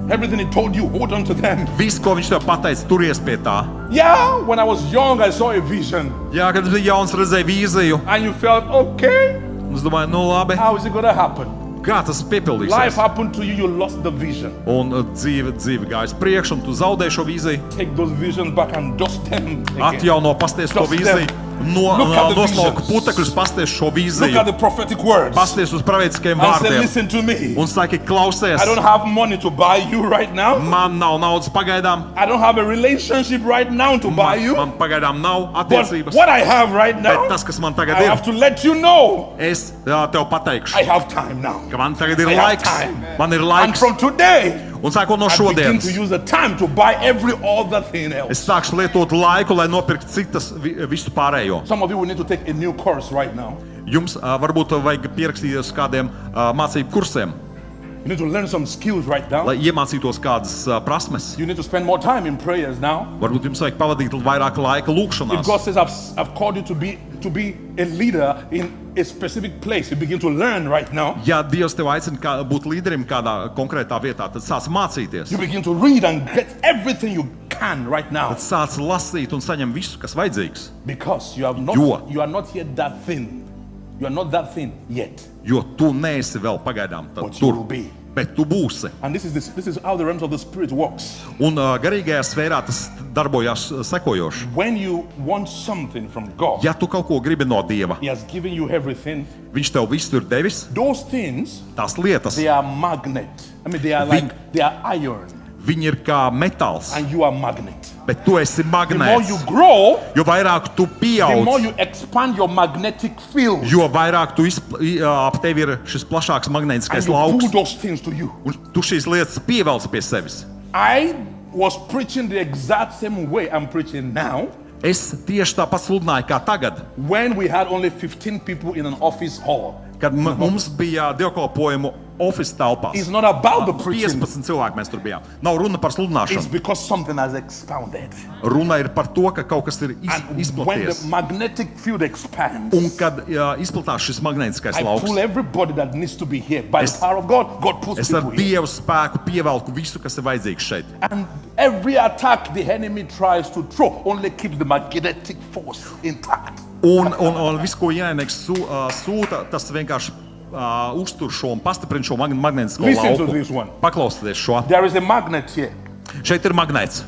Everything He told you, hold on to them. Viss, ko viņš tev pateica, turies pie tā. Yeah, when I was young, I saw a vision. Jā, kad es biju jauns, redzēju vīziju. And you felt, okay, Es domāju, nu labi, how is it going to happen? kā tas Life piepildīsies. happened to you, you lost the vision. Un dzīve gājas priekš, un tu zaudēji šo vīziju. Take those visions back and dust them again. Atjauno pasties šo Just vīziju. Look at the Nosmauka visions. putekļus, pasties šo Look vīziju. at the prophetic words. Pasties uz pravietiskajiem And say, vārdiem. listen to me. Un saki, klausies, I don't have money to buy you right now. man nav naudas pagaidām. I don't have a relationship right now to buy you. Man pagaidām nav But attiecības. what I have right Bet now, tas, kas man tagad I have ir, to let you know. es tev pateikšu, I have time now. ka man tagad ir I have laiks. time. Man ir And laiks. from today, Un sākot no I begin to šodienas, use the time to buy every other thing else. es sākšu lietot laiku, lai nopirktu citas visu pārējo. Some of you will need to take a new course right now. Jums varbūt vajag pierakstīties uz kādiem mācību kursiem. You need to learn some skills right now. lai iemācītos kādas prasmes. You need to spend more time in prayers now. Varbūt jums vajag pavadīt vairāk laika If lūkšanās. God says, I've called you to be a leader in a specific place, you begin to learn right now. Ja Dievs tev aicina būt līderim kādā konkrētā vietā, tad sāc mācīties. You begin to read and get everything you can right now. Tad sāc lasīt un saņem visu, kas vajadzīgs. Because you are not yet that thing. You are not that thing yet. Jo tu neesi vēl pagaidām But tur, you will be. bet tu būsi. And this is how the realms of the spirit works. Un garīgajā sfērā tas darbojas sekojoši. When you want something from God, Ja tu kaut ko gribi no Dieva, He has given you everything. Viņš tev visu ir devis, Those things, tās lietas, they are magnet. I mean, they are iron, viņi ir kā metāls, and you are magnet. bet tu esi The more magnēts. you grow, Jo vairāk tu the more pieaug, you expand your magnetic field, jo vairāk tu ap tevi ir šis plašāks and magnētiskais you lauks, pull those things to you. un tu šīs lietas pievelc pie sevis. I was preaching the exact same way I'm preaching now Es tieši tāpat sludināju kā tagad, when we had only 15 people in an office hall. kad mums bija dievkalpojumu ofisu telpās. It's not about the preaching. 15 cilvēki mēs tur bijām. Nav runa par It's sludināšanu. because something has expounded. Runa ir par to, ka kaut kas ir And when the izplatījies. magnetic field expands, Un kad izplatās šis magnētiskais I lauks, pull everybody that needs to be here. By the power of God, God puts es ar people here. Dievu spēku pievelku visu, kas ir vajadzīgs šeit. And every attack the enemy tries to throw only keeps the magnetic force intact. Un viss, ko ienaidnieks sūta, tas vienkārši uztur šo un pastiprina šo magnētisko Listen to lauku. this one. Paklausieties šo. There is a magnet here, Šeit ir magnēts.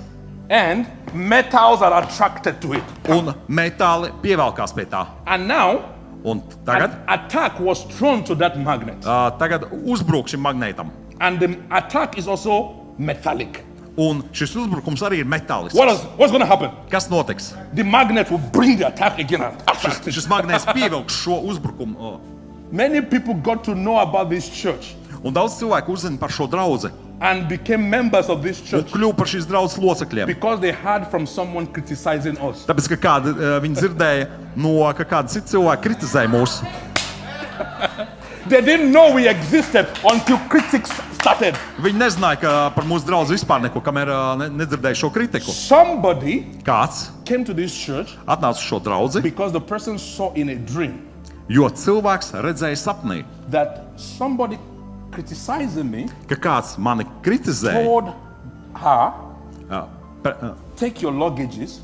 and metals are attracted to it. Un metāli pievelkās pie tā. And now, Un tagad, an attack was thrown to that magnet. tagad uzbruk šim magnētam. And the attack is also metallic. Un šis uzbrukums arī ir metālisks. What's going to happen? Kas notiks? The magnet will bring the attack again and attract it. Šis magnēts pievilks šo uzbrukumu. Many people got to know about this church Un daudz cilvēku uzzina par šo draudzi and became members of this un church kļuva par šīs draudzes locekļiem. because they heard from someone criticizing us. Tāpēc, ka viņi dzirdēja, ka kādi citi cilvēki kritizēja mūs. They didn't know we existed until critics started. Viņi nezināja ka par mūsu draugu vispār neko, kamēr nedzirdēja šo kritiku. Somebody Kāds came to this church atnāca uz šo draudzi, because the person saw in a dream jo cilvēks redzēja sapnī, that somebody criticizing me ka kāds mani kritizēja told her, pre- take your luggages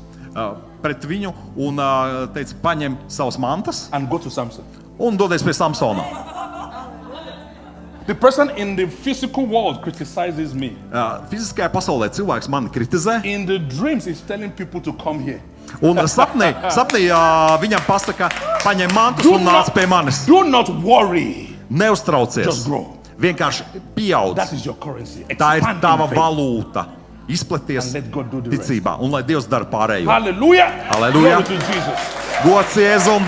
pret viņu un teica, paņem savas mantas and go to Samson. un dodies pie Samsona. The person in the physical world criticizes me. Fiziskajā pasaulē cilvēks mani kritizē, In the dreams, he's telling people to come here. un sapnī viņam pasaka, paņem mantas un nāc pie manis. Do not worry. Neuztraucies, Just grow. vienkārši pieaudz. That is your currency. Tā ir Expand tava in faith. valūta. Izplaties And let God do the rest. ticībā, un lai Dievs dara pārējo. Hallelujah. Hallelujah. Glory to Jesus. Gods Jēzum!